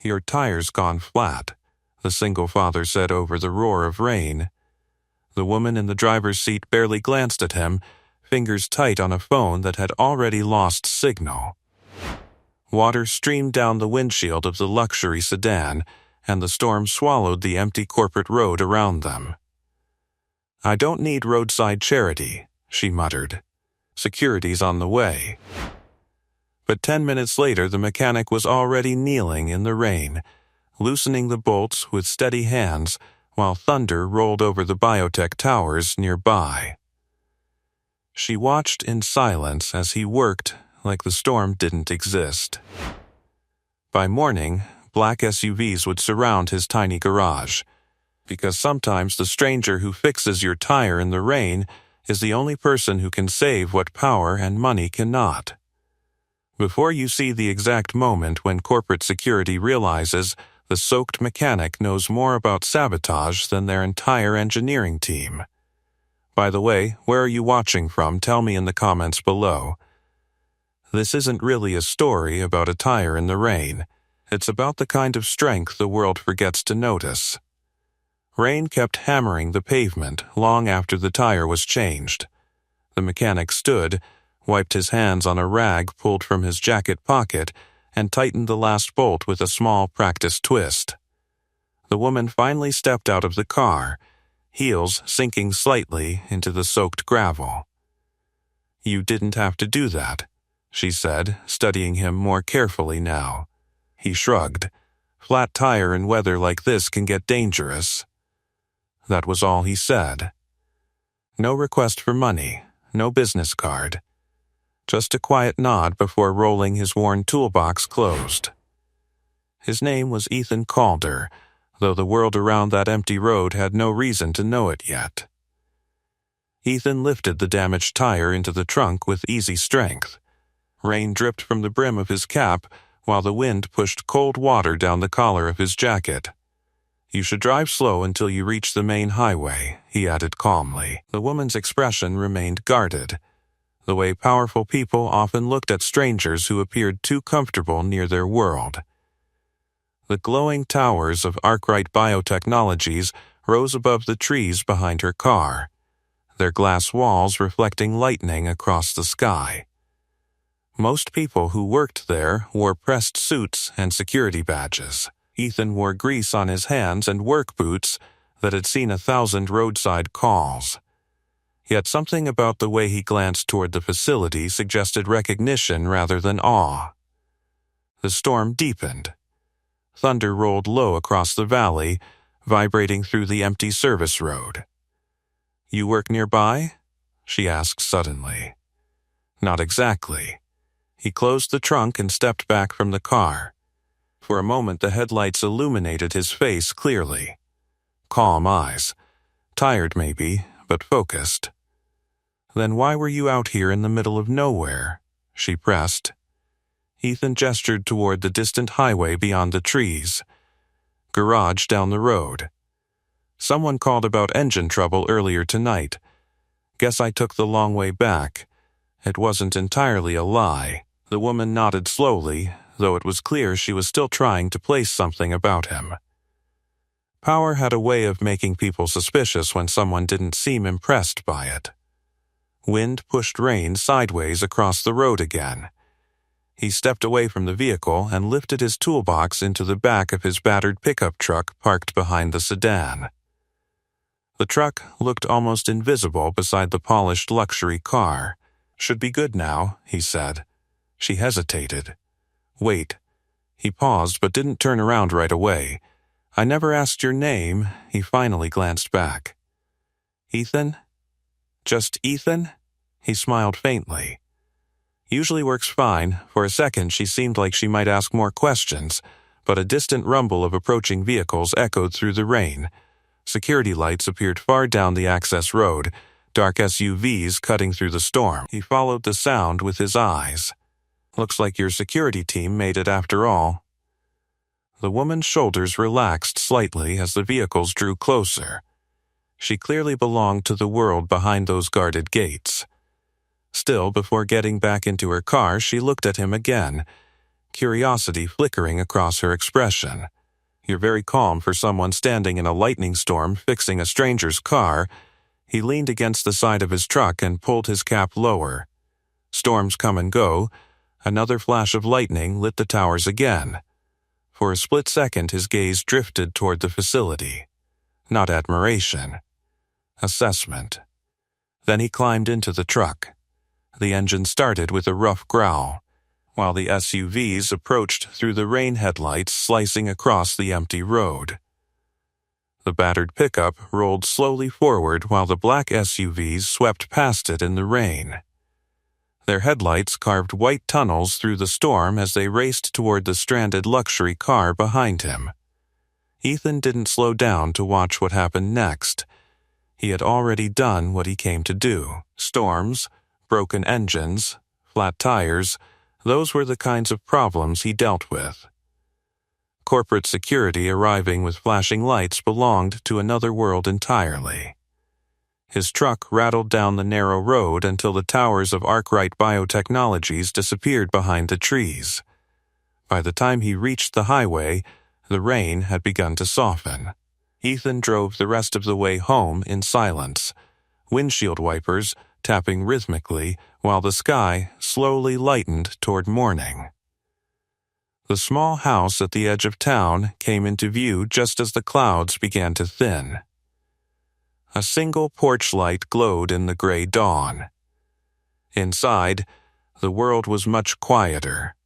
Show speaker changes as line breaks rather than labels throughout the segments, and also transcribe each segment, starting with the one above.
"Your tire's gone flat," the single father said over the roar of rain. The woman in the driver's seat barely glanced at him, fingers tight on a phone that had already lost signal. Water streamed down the windshield of the luxury sedan, and the storm swallowed the empty corporate road around them. "I don't need roadside charity," she muttered. "Security's on the way." But 10 minutes later the mechanic was already kneeling in the rain, loosening the bolts with steady hands while thunder rolled over the biotech towers nearby. She watched in silence as he worked like the storm didn't exist. By morning, black SUVs would surround his tiny garage, because sometimes the stranger who fixes your tire in the rain is the only person who can save what power and money cannot. Before you see the exact moment when corporate security realizes the soaked mechanic knows more about sabotage than their entire engineering team. By the way, where are you watching from? Tell me in the comments below. This isn't really a story about a tire in the rain. It's about the kind of strength the world forgets to notice. Rain kept hammering the pavement long after the tire was changed. The mechanic stood, wiped his hands on a rag pulled from his jacket pocket, and tightened the last bolt with a small practiced twist. The woman finally stepped out of the car, heels sinking slightly into the soaked gravel. "You didn't have to do that," she said, studying him more carefully now. He shrugged. "Flat tire in weather like this can get dangerous." That was all he said. No request for money, no business card. Just a quiet nod before rolling his worn toolbox closed. His name was Ethan Calder, though the world around that empty road had no reason to know it yet. Ethan lifted the damaged tire into the trunk with easy strength. Rain dripped from the brim of his cap, while the wind pushed cold water down the collar of his jacket. "You should drive slow until you reach the main highway," he added calmly. The woman's expression remained guarded, the way powerful people often looked at strangers who appeared too comfortable near their world. The glowing towers of Arkwright Biotechnologies rose above the trees behind her car, their glass walls reflecting lightning across the sky. Most people who worked there wore pressed suits and security badges. Ethan wore grease on his hands and work boots that had seen 1,000 roadside calls. Yet something about the way he glanced toward the facility suggested recognition rather than awe. The storm deepened. Thunder rolled low across the valley, vibrating through the empty service road. "You work nearby?" she asked suddenly. Not exactly. He closed the trunk and stepped back from the car. For a moment the headlights illuminated his face clearly. Calm eyes. Tired maybe, but focused. "Then why were you out here in the middle of nowhere?" she pressed. Ethan gestured toward the distant highway beyond the trees. "Garage down the road. Someone called about engine trouble earlier tonight. Guess I took the long way back. It wasn't entirely a lie." The woman nodded slowly, though it was clear she was still trying to place something about him. Power had a way of making people suspicious when someone didn't seem impressed by it. Wind pushed rain sideways across the road again. He stepped away from the vehicle and lifted his toolbox into the back of his battered pickup truck parked behind the sedan. The truck looked almost invisible beside the polished luxury car. "Should be good now," he said. She hesitated. "Wait." He paused but didn't turn around right away. "I never asked your name." He finally glanced back. "Ethan?" "Just Ethan?" He smiled faintly. "Usually works fine." For a second she seemed like she might ask more questions, but a distant rumble of approaching vehicles echoed through the rain. Security lights appeared far down the access road, dark SUVs cutting through the storm. He followed the sound with his eyes. "Looks like your security team made it after all." The woman's shoulders relaxed slightly as the vehicles drew closer. She clearly belonged to the world behind those guarded gates. Still, before getting back into her car, she looked at him again, curiosity flickering across her expression. "You're very calm for someone standing in a lightning storm fixing a stranger's car." He leaned against the side of his truck and pulled his cap lower. Storms come and go. Another flash of lightning lit the towers again. For a split second, his gaze drifted toward the facility. Not admiration. Assessment. Then he climbed into the truck. The engine started with a rough growl, while the SUVs approached through the rain headlights slicing across the empty road. The battered pickup rolled slowly forward while the black SUVs swept past it in the rain. Their headlights carved white tunnels through the storm as they raced toward the stranded luxury car behind him. Ethan didn't slow down to watch what happened next. He had already done what he came to do. Storms, broken engines, flat tires, those were the kinds of problems he dealt with. Corporate security arriving with flashing lights belonged to another world entirely. His truck rattled down the narrow road until the towers of Arkwright Biotechnologies disappeared behind the trees. By the time he reached the highway, the rain had begun to soften. Ethan drove the rest of the way home in silence, windshield wipers tapping rhythmically while the sky slowly lightened toward morning. The small house at the edge of town came into view just as the clouds began to thin. A single porch light glowed in the gray dawn. Inside, the world was much quieter.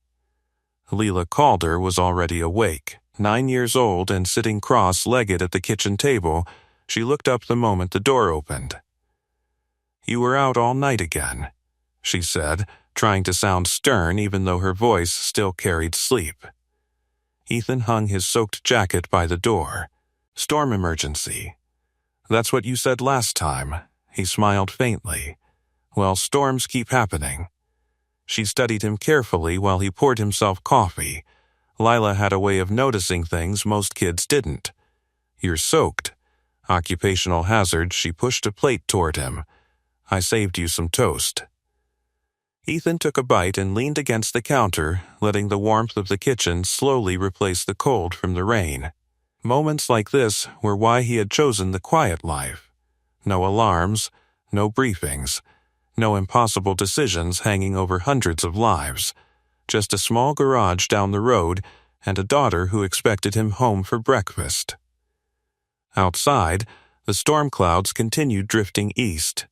Leela Calder was already awake. 9 years old and sitting cross-legged at the kitchen table, she looked up the moment the door opened. "You were out all night again," she said, trying to sound stern even though her voice still carried sleep. Ethan hung his soaked jacket by the door. "Storm emergency." "That's what you said last time." He smiled faintly. "Well, storms keep happening." She studied him carefully while he poured himself coffee. Lila had a way of noticing things most kids didn't. "You're soaked." Occupational hazard, she pushed a plate toward him. "I saved you some toast." Ethan took a bite and leaned against the counter, letting the warmth of the kitchen slowly replace the cold from the rain. Moments like this were why he had chosen the quiet life. No alarms, no briefings, no impossible decisions hanging over hundreds of lives. Just a small garage down the road and a daughter who expected him home for breakfast. Outside, the storm clouds continued drifting east.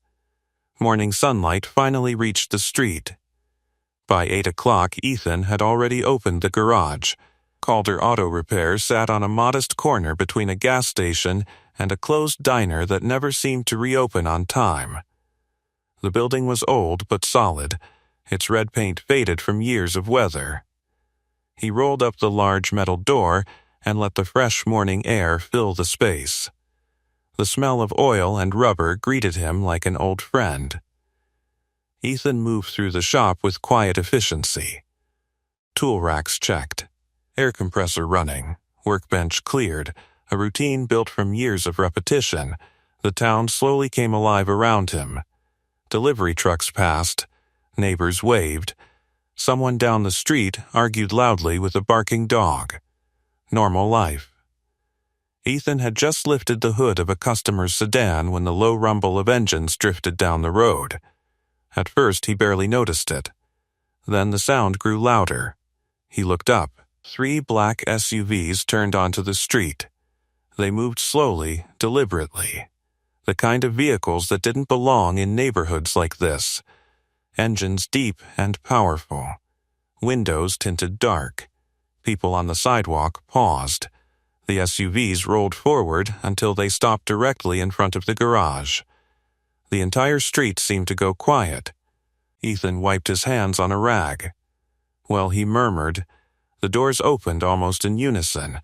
Morning sunlight finally reached the street. By 8 o'clock, Ethan had already opened the garage. Calder Auto Repair sat on a modest corner between a gas station and a closed diner that never seemed to reopen on time. The building was old but solid, its red paint faded from years of weather. He rolled up the large metal door and let the fresh morning air fill the space. The smell of oil and rubber greeted him like an old friend. Ethan moved through the shop with quiet efficiency. Tool racks checked, air compressor running, workbench cleared, a routine built from years of repetition. The town slowly came alive around him. Delivery trucks passed, neighbors waved. Someone down the street argued loudly with a barking dog. Normal life. Ethan had just lifted the hood of a customer's sedan when the low rumble of engines drifted down the road. At first, he barely noticed it. Then the sound grew louder. He looked up. 3 black SUVs turned onto the street. They moved slowly, deliberately. The kind of vehicles that didn't belong in neighborhoods like this. Engines deep and powerful. Windows tinted dark. People on the sidewalk paused. The SUVs rolled forward until they stopped directly in front of the garage. The entire street seemed to go quiet. Ethan wiped his hands on a rag. Well, he murmured. The doors opened almost in unison.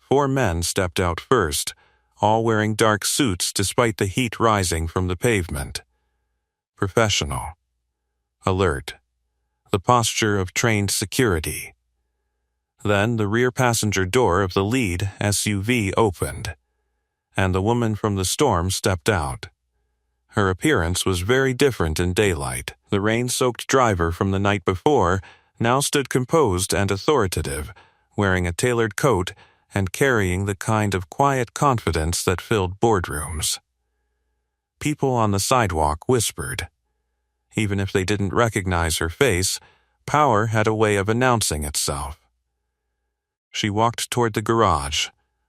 4 men stepped out first, all wearing dark suits despite the heat rising from the pavement. Professional. Alert. The posture of trained security. Then the rear passenger door of the lead SUV opened, and the woman from the storm stepped out. Her appearance was very different in daylight. The rain-soaked driver from the night before now stood composed and authoritative, wearing a tailored coat and carrying the kind of quiet confidence that filled boardrooms. People on the sidewalk whispered. Even if they didn't recognize her face, power had a way of announcing itself. She walked toward the garage.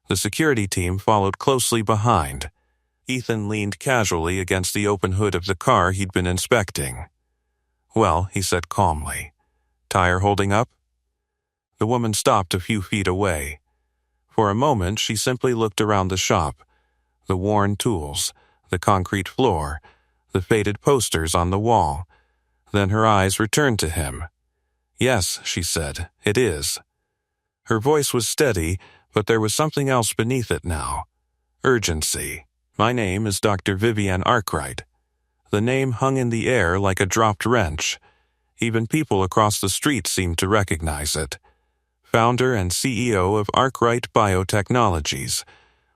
The security team followed closely behind. Ethan leaned casually against the open hood of the car he'd been inspecting. "Well," he said calmly. "Tire holding up?" The woman stopped a few feet away. For a moment, she simply looked around the shop. The worn tools, the concrete floor, the faded posters on the wall. Then her eyes returned to him. "Yes," she said, "it is." Her voice was steady, but there was something else beneath it now. Urgency. "My name is Dr. Vivian Arkwright." The name hung in the air like a dropped wrench. Even people across the street seemed to recognize it. Founder and CEO of Arkwright Biotechnologies,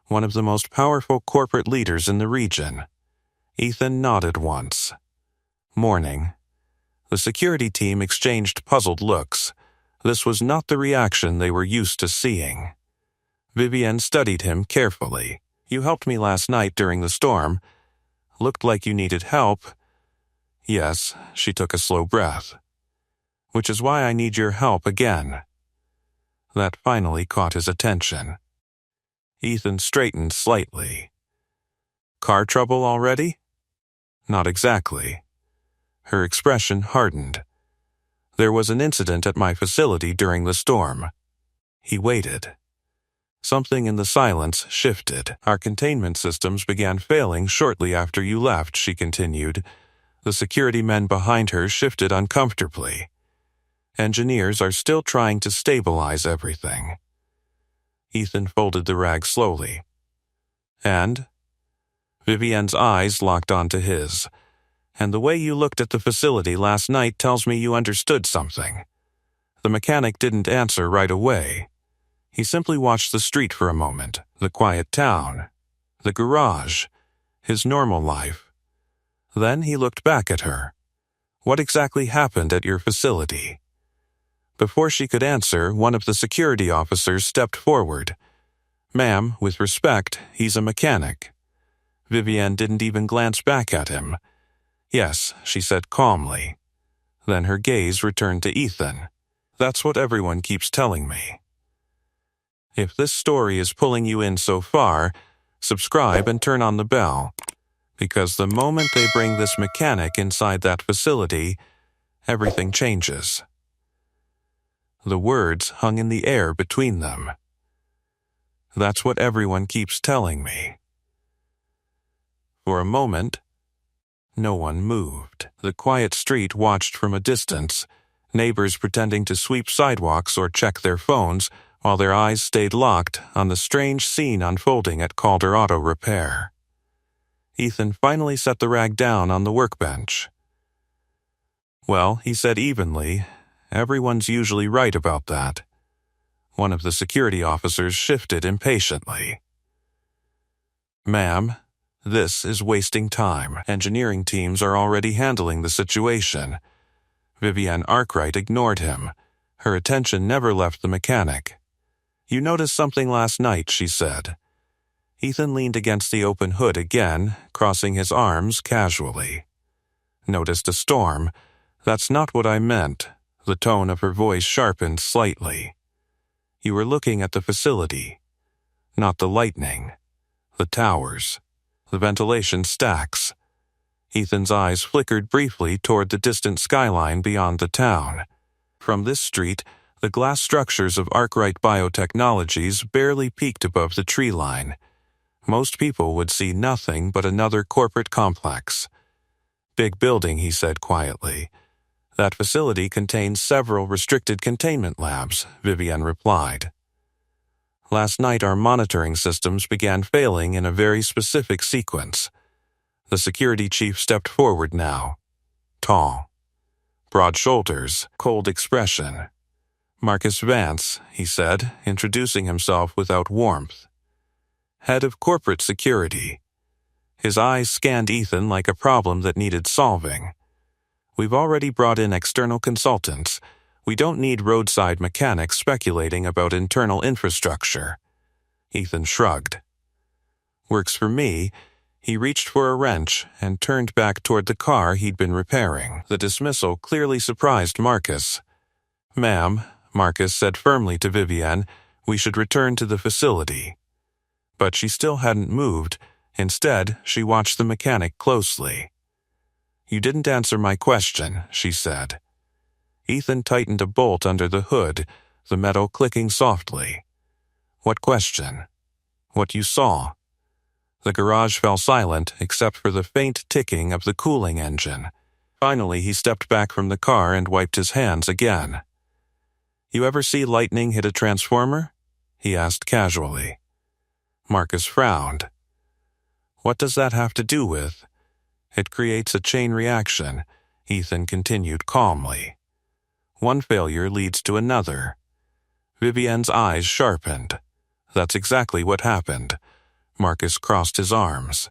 one of the most powerful corporate leaders in the region. Ethan nodded once. Morning. The security team exchanged puzzled looks. This was not the reaction they were used to seeing. Vivian studied him carefully. "You helped me last night during the storm. Looked like you needed help." "Yes," she took a slow breath. "Which is why I need your help again." That finally caught his attention. Ethan straightened slightly. "Car trouble already?" "Not exactly." Her expression hardened. "There was an incident at my facility during the storm." He waited. Something in the silence shifted. "Our containment systems began failing shortly after you left," she continued. The security men behind her shifted uncomfortably. "Engineers are still trying to stabilize everything." Ethan folded the rag slowly. "And?" Vivian's eyes locked onto his. "And the way you looked at the facility last night tells me you understood something." The mechanic didn't answer right away. He simply watched the street for a moment, the quiet town, the garage, his normal life. Then he looked back at her. "What exactly happened at your facility?" Before she could answer, one of the security officers stepped forward. "Ma'am, with respect, he's a mechanic." Vivian didn't even glance back at him. "Yes," she said calmly. Then her gaze returned to Ethan. "That's what everyone keeps telling me." If this story is pulling you in so far, subscribe and turn on the bell. Because the moment they bring this mechanic inside that facility, everything changes. The words hung in the air between them. "That's what everyone keeps telling me." For a moment, no one moved. The quiet street watched from a distance, neighbors pretending to sweep sidewalks or check their phones, while their eyes stayed locked on the strange scene unfolding at Calder Auto Repair. Ethan finally set the rag down on the workbench. "Well," he said evenly, "everyone's usually right about that." One of the security officers shifted impatiently. "Ma'am, this is wasting time. Engineering teams are already handling the situation." Vivian Arkwright ignored him. Her attention never left the mechanic. "You noticed something last night," she said. Ethan leaned against the open hood again, crossing his arms casually. "Noticed a storm? That's not what I meant." The tone of her voice sharpened slightly. "You were looking at the facility. Not the lightning. The towers. The ventilation stacks." Ethan's eyes flickered briefly toward the distant skyline beyond the town. From this street, the glass structures of Arkwright Biotechnologies barely peeked above the tree line. Most people would see nothing but another corporate complex. "Big building," he said quietly. "That facility contains several restricted containment labs," Vivian replied. "Last night our monitoring systems began failing in a very specific sequence." The security chief stepped forward now. Tall. Broad shoulders, cold expression. "Marcus Vance," he said, introducing himself without warmth. "Head of corporate security." His eyes scanned Ethan like a problem that needed solving. "We've already brought in external consultants. We don't need roadside mechanics speculating about internal infrastructure. Ethan shrugged. Works for me. He reached for a wrench and turned back toward the car he'd been repairing. The dismissal clearly surprised Marcus. "Ma'am," Marcus said firmly to Vivienne, "we should return to the facility." But she still hadn't moved. Instead, she watched the mechanic closely. "You didn't answer my question," she said. Ethan tightened a bolt under the hood, the metal clicking softly. "What question?" "What you saw." The garage fell silent except for the faint ticking of the cooling engine. Finally, he stepped back from the car and wiped his hands again. "You ever see lightning hit a transformer?" he asked casually. Marcus frowned. "What does that have to do with?" "It creates a chain reaction," Ethan continued calmly. "One failure leads to another." Vivienne's eyes sharpened. "That's exactly what happened." Marcus crossed his arms.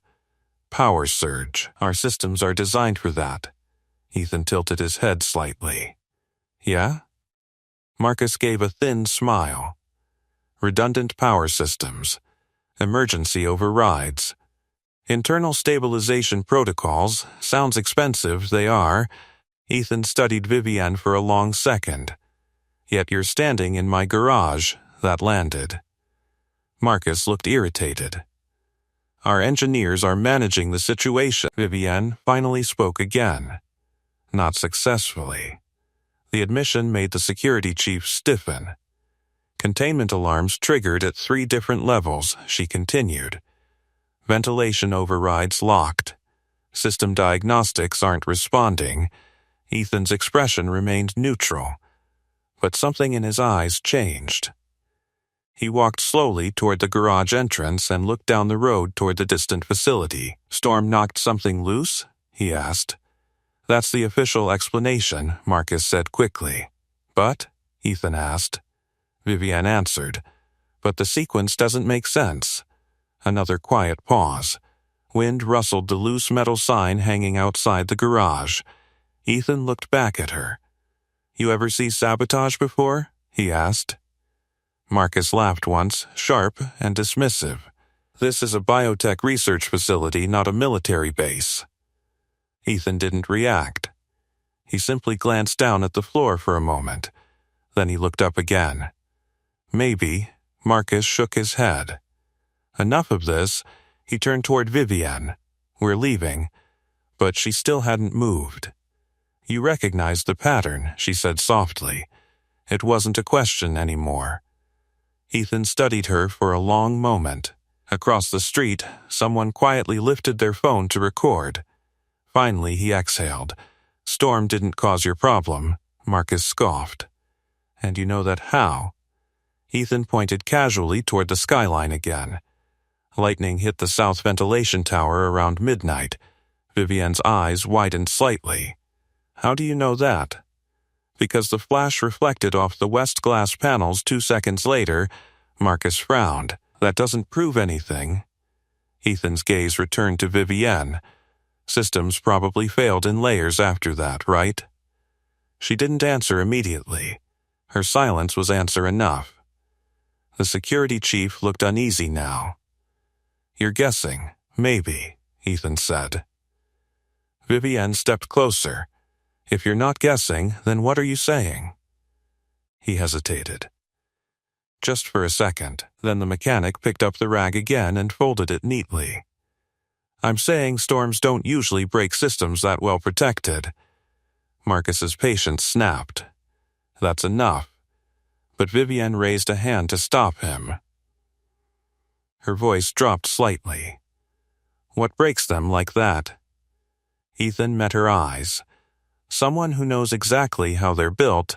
"Power surge. Our systems are designed for that." Ethan tilted his head slightly. "Yeah?" Marcus gave a thin smile. "Redundant power systems. Emergency overrides. Internal stabilization protocols. Sounds expensive, they are." Ethan studied Vivienne for a long second. "Yet you're standing in my garage." That landed. Marcus looked irritated. "Our engineers are managing the situation." Vivienne finally spoke again. Not successfully. The admission made the security chief stiffen. "Containment alarms triggered at 3 different levels," she continued. "Ventilation overrides locked. System diagnostics aren't responding." Ethan's expression remained neutral, but something in his eyes changed. He walked slowly toward the garage entrance and looked down the road toward the distant facility. "Storm knocked something loose?" he asked. "That's the official explanation," Marcus said quickly. "But?" Ethan asked. Vivienne answered. "But the sequence doesn't make sense." Another quiet pause. Wind rustled the loose metal sign hanging outside the garage. Ethan looked back at her. "You ever see sabotage before?" he asked. Marcus laughed once, sharp and dismissive. "This is a biotech research facility, not a military base." Ethan didn't react. He simply glanced down at the floor for a moment. Then he looked up again. "Maybe." Marcus shook his head. "Enough of this." He turned toward Vivienne. "We're leaving." But she still hadn't moved. "You recognize the pattern," she said softly. It wasn't a question anymore. Ethan studied her for a long moment. Across the street, someone quietly lifted their phone to record. Finally, he exhaled. "Storm didn't cause your problem," Marcus scoffed. "And you know that how?" Ethan pointed casually toward the skyline again. "Lightning hit the south ventilation tower around midnight." Vivienne's eyes widened slightly. "How do you know that?" "Because the flash reflected off the west glass panels 2 seconds later." Marcus frowned. "That doesn't prove anything." Ethan's gaze returned to Vivienne. "Systems probably failed in layers after that, right?" She didn't answer immediately. Her silence was answer enough. The security chief looked uneasy now. "You're guessing, maybe," Ethan said. Vivienne stepped closer. "If you're not guessing, then what are you saying?" He hesitated. Just for a second, then the mechanic picked up the rag again and folded it neatly. "I'm saying storms don't usually break systems that well protected." Marcus's patience snapped. "That's enough." But Vivienne raised a hand to stop him. Her voice dropped slightly. "What breaks them like that?" Ethan met her eyes. "Someone who knows exactly how they're built."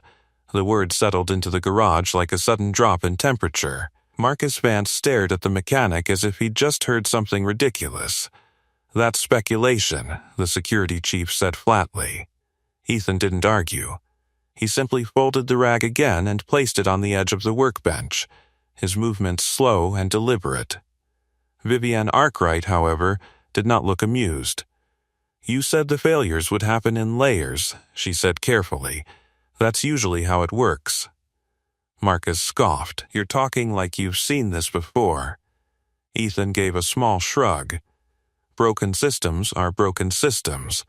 The word settled into the garage like a sudden drop in temperature. Marcus Vance stared at the mechanic as if he'd just heard something ridiculous. "That's speculation," the security chief said flatly. Ethan didn't argue. He simply folded the rag again and placed it on the edge of the workbench, his movements slow and deliberate. Vivienne Arkwright, however, did not look amused. "You said the failures would happen in layers," she said carefully. That's usually how it works. Marcus scoffed. You're talking like you've seen this before. Ethan gave a small shrug. Broken systems are broken systems.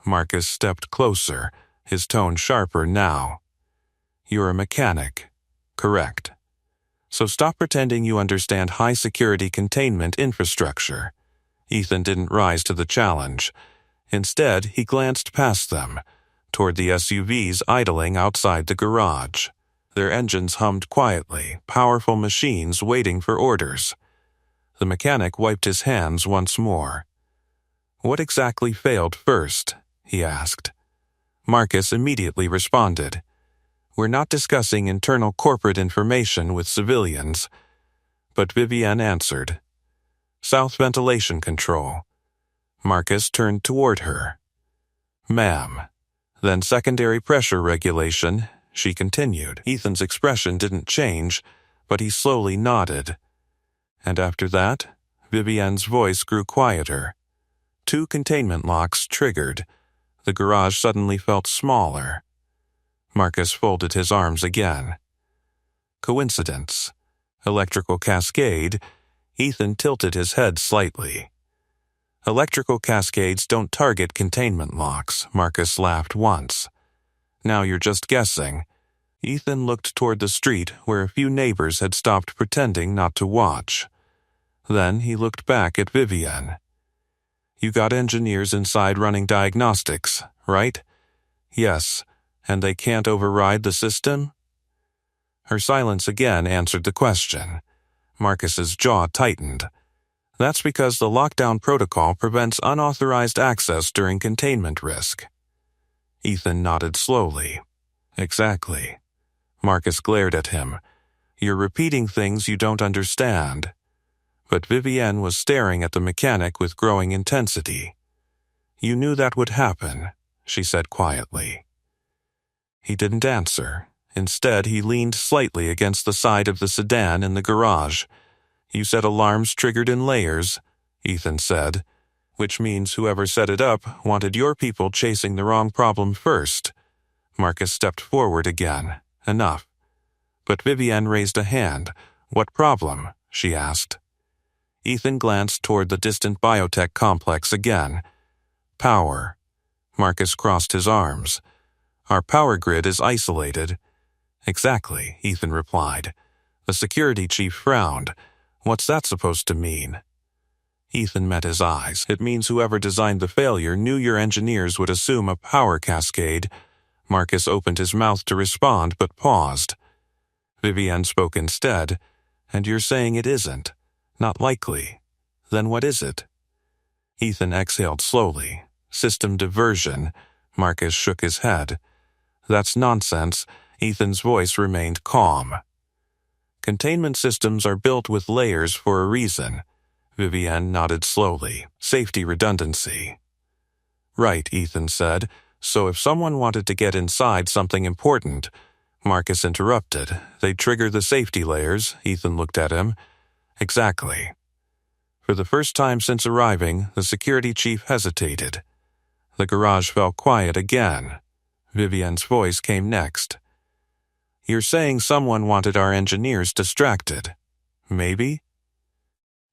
Marcus stepped closer, his tone sharper now. You're a mechanic. Correct. So stop pretending you understand high-security containment infrastructure. Ethan didn't rise to the challenge. Instead, he glanced past them, toward the SUVs idling outside the garage. Their engines hummed quietly, powerful machines waiting for orders. The mechanic wiped his hands once more. What exactly failed first? He asked. Marcus immediately responded. We're not discussing internal corporate information with civilians. But Vivienne answered. South ventilation control. Marcus turned toward her. Ma'am. Then secondary pressure regulation, she continued. Ethan's expression didn't change, but he slowly nodded. And after that, Vivienne's voice grew quieter. 2 containment locks triggered. The garage suddenly felt smaller. Marcus folded his arms again. Coincidence. Electrical cascade. Ethan tilted his head slightly. Electrical cascades don't target containment locks, Marcus laughed once. Now you're just guessing. Ethan looked toward the street where a few neighbors had stopped pretending not to watch. Then he looked back at Vivienne. You got engineers inside running diagnostics, right? Yes. And they can't override the system? Her silence again answered the question. Marcus's jaw tightened. That's because the lockdown protocol prevents unauthorized access during containment risk. Ethan nodded slowly. Exactly. Marcus glared at him. You're repeating things you don't understand. But Vivienne was staring at the mechanic with growing intensity. You knew that would happen, she said quietly. He didn't answer. Instead, he leaned slightly against the side of the sedan in the garage. You said alarms triggered in layers, Ethan said, which means whoever set it up wanted your people chasing the wrong problem first. Marcus stepped forward again. Enough. But Vivienne raised a hand. What problem? She asked. Ethan glanced toward the distant biotech complex again. Power. Marcus crossed his arms. Our power grid is isolated. Exactly, Ethan replied. The security chief frowned. What's that supposed to mean? Ethan met his eyes. It means whoever designed the failure knew your engineers would assume a power cascade. Marcus opened his mouth to respond, but paused. Vivienne spoke instead. And you're saying it isn't? Not likely. Then what is it? Ethan exhaled slowly. System diversion. Marcus shook his head. That's nonsense. Ethan's voice remained calm. Containment systems are built with layers for a reason. Vivienne nodded slowly. Safety redundancy. Right, Ethan said. So if someone wanted to get inside something important, Marcus interrupted. They'd trigger the safety layers. Ethan looked at him. Exactly. For the first time since arriving, the security chief hesitated. The garage fell quiet again. Vivienne's voice came next. You're saying someone wanted our engineers distracted. Maybe?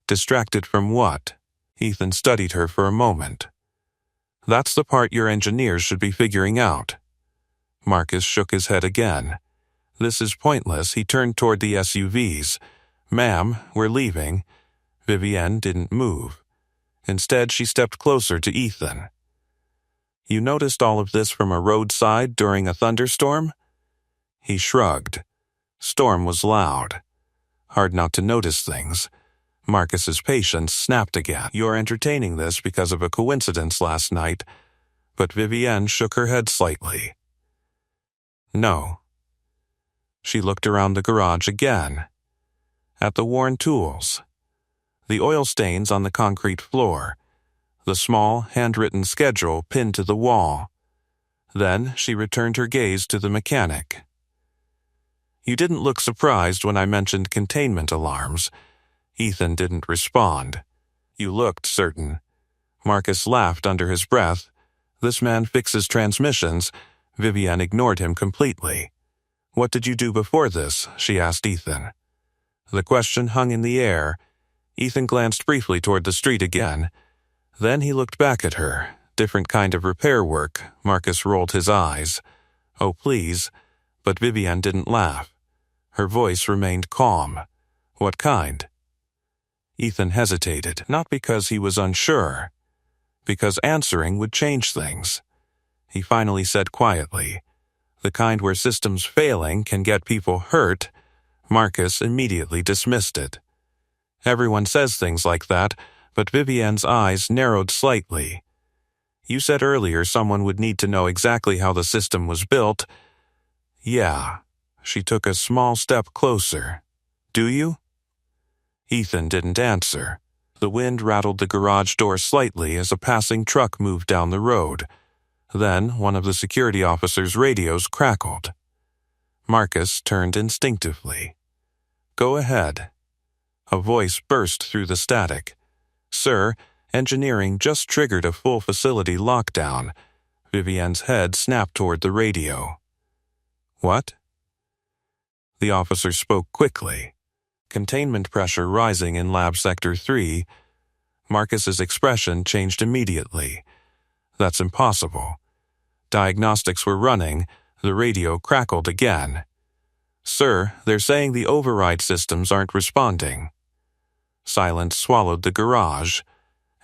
Distracted from what? Ethan studied her for a moment. That's the part your engineers should be figuring out. Marcus shook his head again. This is pointless. He turned toward the SUVs. Ma'am, we're leaving. Vivienne didn't move. Instead, she stepped closer to Ethan. You noticed all of this from a roadside during a thunderstorm? He shrugged. Storm was loud. Hard not to notice things. Marcus's patience snapped again. You're entertaining this because of a coincidence last night. But Vivienne shook her head slightly. No. She looked around the garage again. At the worn tools. The oil stains on the concrete floor. The small, handwritten schedule pinned to the wall. Then she returned her gaze to the mechanic. You didn't look surprised when I mentioned containment alarms. Ethan didn't respond. You looked certain. Marcus laughed under his breath. This man fixes transmissions. Vivienne ignored him completely. "What did you do before this?" she asked Ethan. The question hung in the air. Ethan glanced briefly toward the street again. Then he looked back at her. "Different kind of repair work." Marcus rolled his eyes. "Oh, please." But Vivienne didn't laugh. Her voice remained calm. "What kind?" Ethan hesitated, not because he was unsure, because answering would change things. He finally said quietly, "The kind where systems failing can get people hurt." Marcus immediately dismissed it. Everyone says things like that, but Vivienne's eyes narrowed slightly. "You said earlier someone would need to know exactly how the system was built." "Yeah." She took a small step closer. "Do you?" Ethan didn't answer. The wind rattled the garage door slightly as a passing truck moved down the road. Then one of the security officer's radios crackled. Marcus turned instinctively. "Go ahead." A voice burst through the static. "Sir, engineering just triggered a full facility lockdown." Vivienne's head snapped toward the radio. "What?" The officer spoke quickly. "Containment pressure rising in Lab Sector 3. Marcus's expression changed immediately. "That's impossible." Diagnostics were running. The radio crackled again. "Sir, they're saying the override systems aren't responding." Silence swallowed the garage.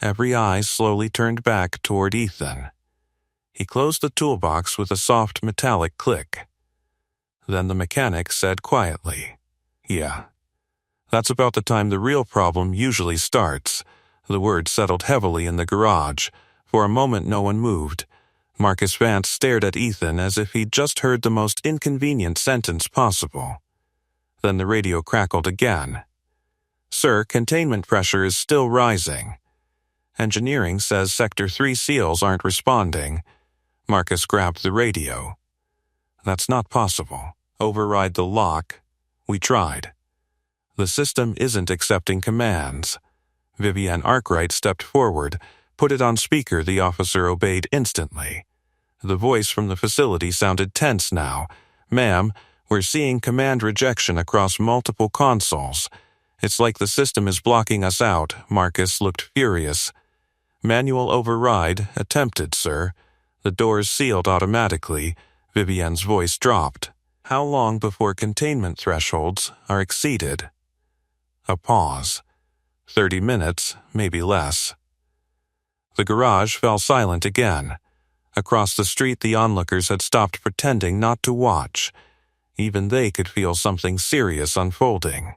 Every eye slowly turned back toward Ethan. He closed the toolbox with a soft metallic click. Then the mechanic said quietly, "Yeah. That's about the time the real problem usually starts." The words settled heavily in the garage. For a moment no one moved. Marcus Vance stared at Ethan as if he'd just heard the most inconvenient sentence possible. Then the radio crackled again. "Sir, containment pressure is still rising. Engineering says Sector 3 seals aren't responding." Marcus grabbed the radio. "That's not possible. Override the lock." "We tried." "The system isn't accepting commands." Vivienne Arkwright stepped forward, put it on speaker. The officer obeyed instantly. The voice from the facility sounded tense now. "Ma'am, we're seeing command rejection across multiple consoles. It's like the system is blocking us out." Marcus looked furious. "Manual override attempted, sir. The doors sealed automatically." Vivienne's voice dropped. "How long before containment thresholds are exceeded?" A pause. 30 minutes, maybe less. The garage fell silent again. Across the street, the onlookers had stopped pretending not to watch. Even they could feel something serious unfolding.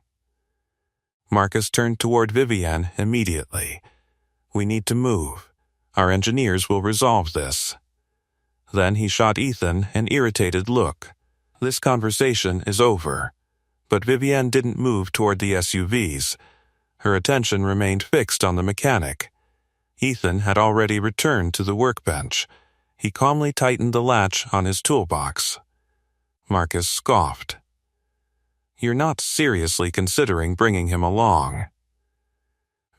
Marcus turned toward Vivienne immediately. "We need to move. Our engineers will resolve this." Then he shot Ethan an irritated look. "This conversation is over." But Vivienne didn't move toward the SUVs. Her attention remained fixed on the mechanic. Ethan had already returned to the workbench. He calmly tightened the latch on his toolbox. Marcus scoffed. "You're not seriously considering bringing him along?"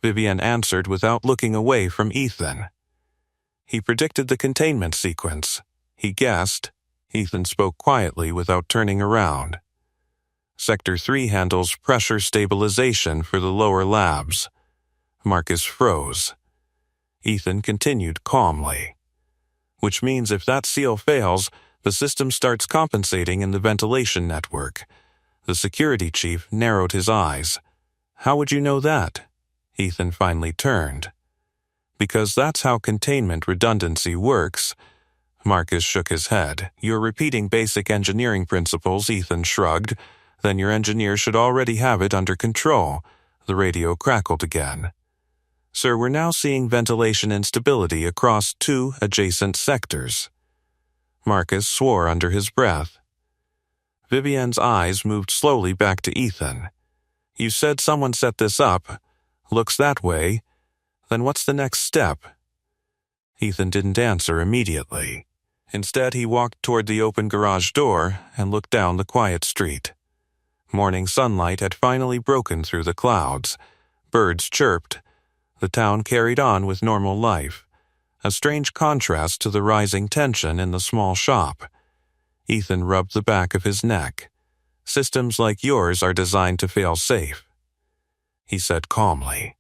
Vivienne answered without looking away from Ethan. "He predicted the containment sequence. He guessed." Ethan spoke quietly without turning around. "Sector 3 handles pressure stabilization for the lower labs." Marcus froze. Ethan continued calmly. "Which means if that seal fails, the system starts compensating in the ventilation network." The security chief narrowed his eyes. "How would you know that?" Ethan finally turned. "Because that's how containment redundancy works." Marcus shook his head. "You're repeating basic engineering principles." Ethan shrugged. "Then your engineer should already have it under control." The radio crackled again. "Sir, we're now seeing ventilation instability across 2 adjacent sectors." Marcus swore under his breath. Vivienne's eyes moved slowly back to Ethan. "You said someone set this up. Looks that way. Then what's the next step?" Ethan didn't answer immediately. Instead, he walked toward the open garage door and looked down the quiet street. Morning sunlight had finally broken through the clouds. Birds chirped. The town carried on with normal life, a strange contrast to the rising tension in the small shop. Ethan rubbed the back of his neck. "Systems like yours are designed to fail safe," he said calmly.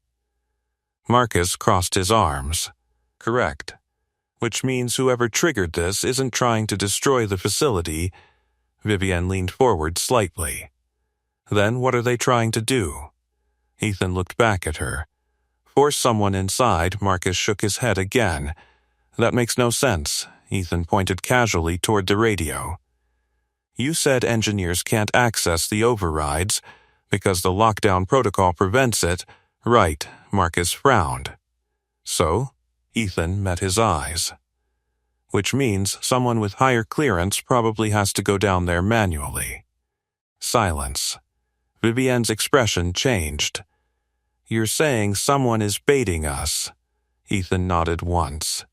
Marcus crossed his arms. "Correct. Which means whoever triggered this isn't trying to destroy the facility." Vivienne leaned forward slightly. "Then what are they trying to do?" Ethan looked back at her. "Force someone inside." Marcus shook his head again. "That makes no sense." Ethan pointed casually toward the radio. "You said engineers can't access the overrides because the lockdown protocol prevents it." "Right," Marcus frowned. "So?" Ethan met his eyes. "Which means someone with higher clearance probably has to go down there manually." Silence. Vivienne's expression changed. "You're saying someone is baiting us?" Ethan nodded once.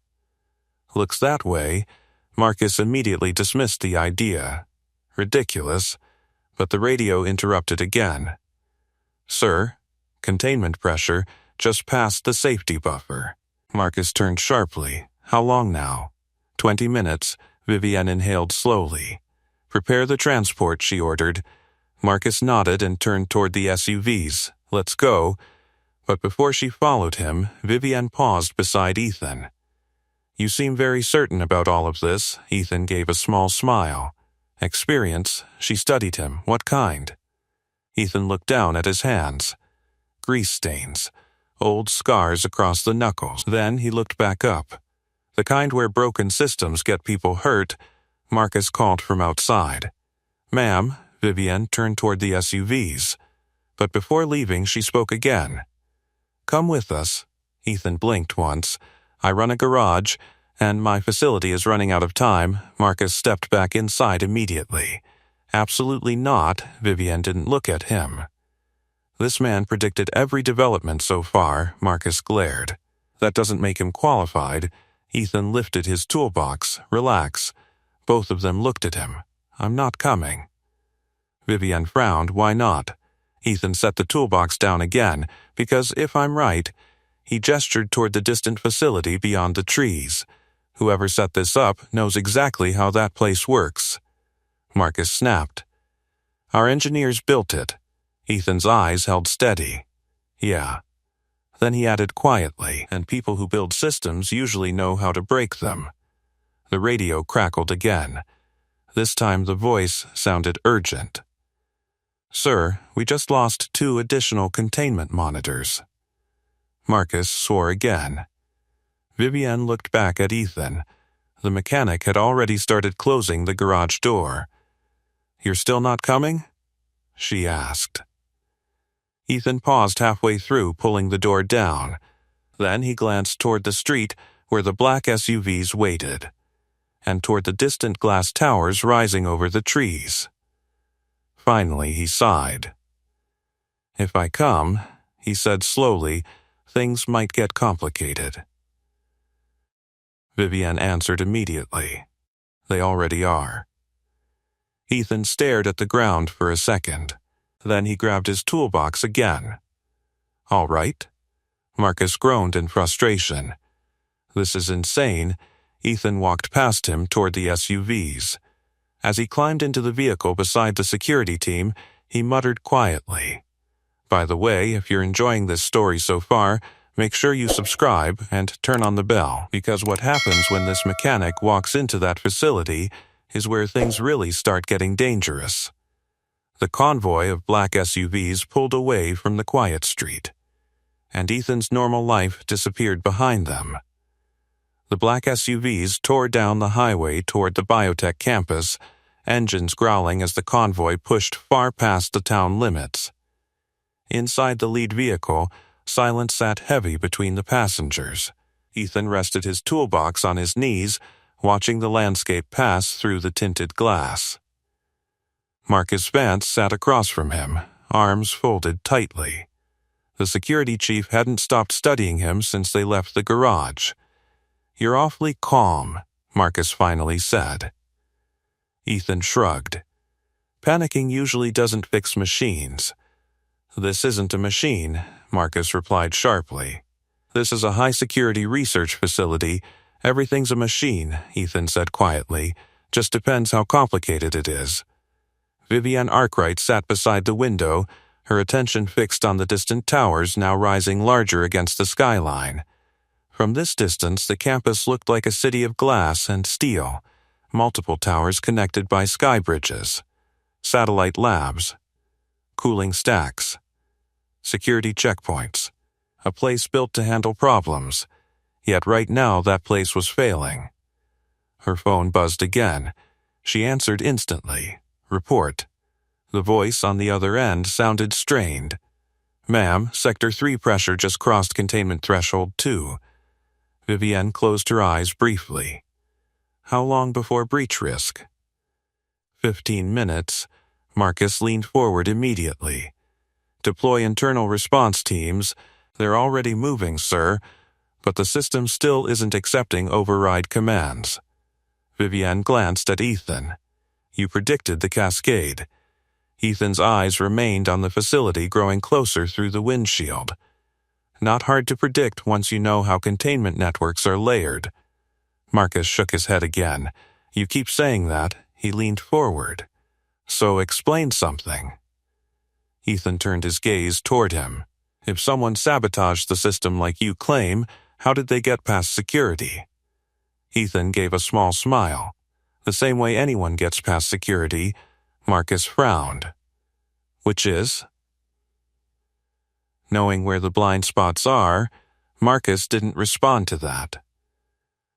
"Looks that way." Marcus immediately dismissed the idea. Ridiculous. But the radio interrupted again. "Sir, containment pressure just past the safety buffer." Marcus turned sharply. "How long now?" 20 minutes, Vivienne inhaled slowly. "Prepare the transport," she ordered. Marcus nodded and turned toward the SUVs. "Let's go." But before she followed him, Vivienne paused beside Ethan. "You seem very certain about all of this." Ethan gave a small smile. "Experience?" She studied him. "What kind?" Ethan looked down at his hands. Grease stains. Old scars across the knuckles. Then he looked back up. "The kind where broken systems get people hurt." Marcus called from outside. "Ma'am." Vivienne turned toward the SUVs. But before leaving, she spoke again. "Come with us." Ethan blinked once. "I run a garage, and my facility is running out of time." Marcus stepped back inside immediately. "Absolutely not." Vivienne didn't look at him. "This man predicted every development so far," Marcus glared. "That doesn't make him qualified." Ethan lifted his toolbox. "Relax." Both of them looked at him. "I'm not coming." Vivienne frowned. "Why not?" Ethan set the toolbox down again. "Because if I'm right," he gestured toward the distant facility beyond the trees. "Whoever set this up knows exactly how that place works." Marcus snapped. "Our engineers built it." Ethan's eyes held steady. "Yeah." Then he added quietly, "And people who build systems usually know how to break them." The radio crackled again. This time the voice sounded urgent. "Sir, we just lost 2 additional containment monitors." Marcus swore again. Vivienne looked back at Ethan. The mechanic had already started closing the garage door. "You're still not coming?" she asked. Ethan paused halfway through, pulling the door down. Then he glanced toward the street where the black SUVs waited, and toward the distant glass towers rising over the trees. Finally, he sighed. "If I come," he said slowly, "things might get complicated." Vivienne answered immediately. "They already are." Ethan stared at the ground for a second. Then he grabbed his toolbox again. "All right?" Marcus groaned in frustration. "This is insane." Ethan walked past him toward the SUVs. As he climbed into the vehicle beside the security team, he muttered quietly, "By the way, if you're enjoying this story so far, make sure you subscribe and turn on the bell, because what happens when this mechanic walks into that facility is where things really start getting dangerous." The convoy of black SUVs pulled away from the quiet street, and Ethan's normal life disappeared behind them. The black SUVs tore down the highway toward the biotech campus, engines growling as the convoy pushed far past the town limits. Inside the lead vehicle, silence sat heavy between the passengers. Ethan rested his toolbox on his knees, watching the landscape pass through the tinted glass. Marcus Vance sat across from him, arms folded tightly. The security chief hadn't stopped studying him since they left the garage. "You're awfully calm," Marcus finally said. Ethan shrugged. "Panicking usually doesn't fix machines." "This isn't a machine," Marcus replied sharply. "This is a high-security research facility. Everything's a machine," Ethan said quietly. Just depends how complicated it is. Vivienne Arkwright sat beside the window, her attention fixed on the distant towers now rising larger against the skyline. From this distance, the campus looked like a city of glass and steel, multiple towers connected by sky bridges, satellite labs, cooling stacks, security checkpoints, a place built to handle problems. Yet right now that place was failing. Her phone buzzed again. She answered instantly. Report. The voice on the other end sounded strained. Ma'am, Sector 3 pressure just crossed containment threshold 2. Vivienne closed her eyes briefly. How long before breach risk? 15 minutes. Marcus leaned forward immediately. Deploy internal response teams. They're already moving, sir, but the system still isn't accepting override commands. Vivienne glanced at Ethan. You predicted the cascade. Ethan's eyes remained on the facility growing closer through the windshield. Not hard to predict once you know how containment networks are layered. Marcus shook his head again. You keep saying that. He leaned forward. So explain something. Ethan turned his gaze toward him. If someone sabotaged the system like you claim, how did they get past security? Ethan gave a small smile. The same way anyone gets past security. Marcus frowned. Which is? Knowing where the blind spots are, Marcus didn't respond to that.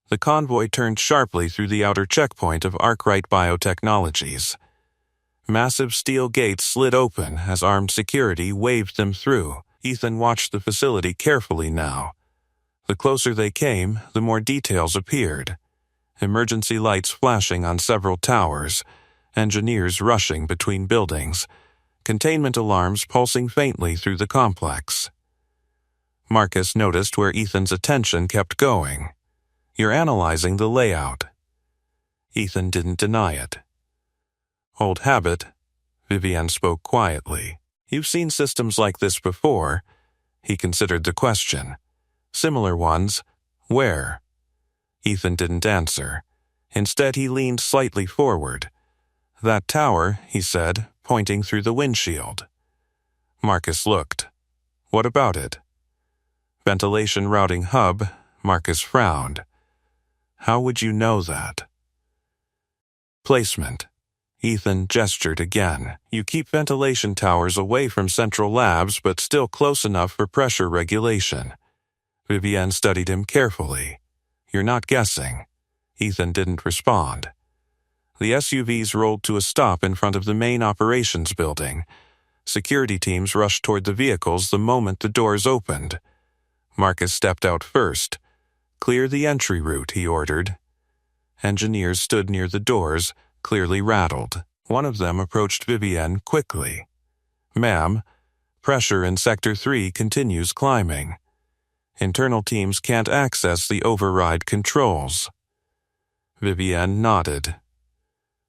The convoy turned sharply through the outer checkpoint of Arkwright Biotechnologies. Massive steel gates slid open as armed security waved them through. Ethan watched the facility carefully now. The closer they came, the more details appeared. Emergency lights flashing on several towers, engineers rushing between buildings, containment alarms pulsing faintly through the complex. Marcus noticed where Ethan's attention kept going. You're analyzing the layout. Ethan didn't deny it. Old habit, Vivienne spoke quietly. You've seen systems like this before. He considered the question. Similar ones. Where? Ethan didn't answer. Instead, he leaned slightly forward. That tower, he said, pointing through the windshield. Marcus looked. What about it? Ventilation routing hub. Marcus frowned. How would you know that? Placement. Ethan gestured again. You keep ventilation towers away from central labs, but still close enough for pressure regulation. Vivienne studied him carefully. You're not guessing. Ethan didn't respond. The SUVs rolled to a stop in front of the main operations building. Security teams rushed toward the vehicles the moment the doors opened. Marcus stepped out first. Clear the entry route, he ordered. Engineers stood near the doors, clearly rattled. One of them approached Vivienne quickly. Ma'am, pressure in Sector 3 continues climbing. Internal teams can't access the override controls. Vivienne nodded.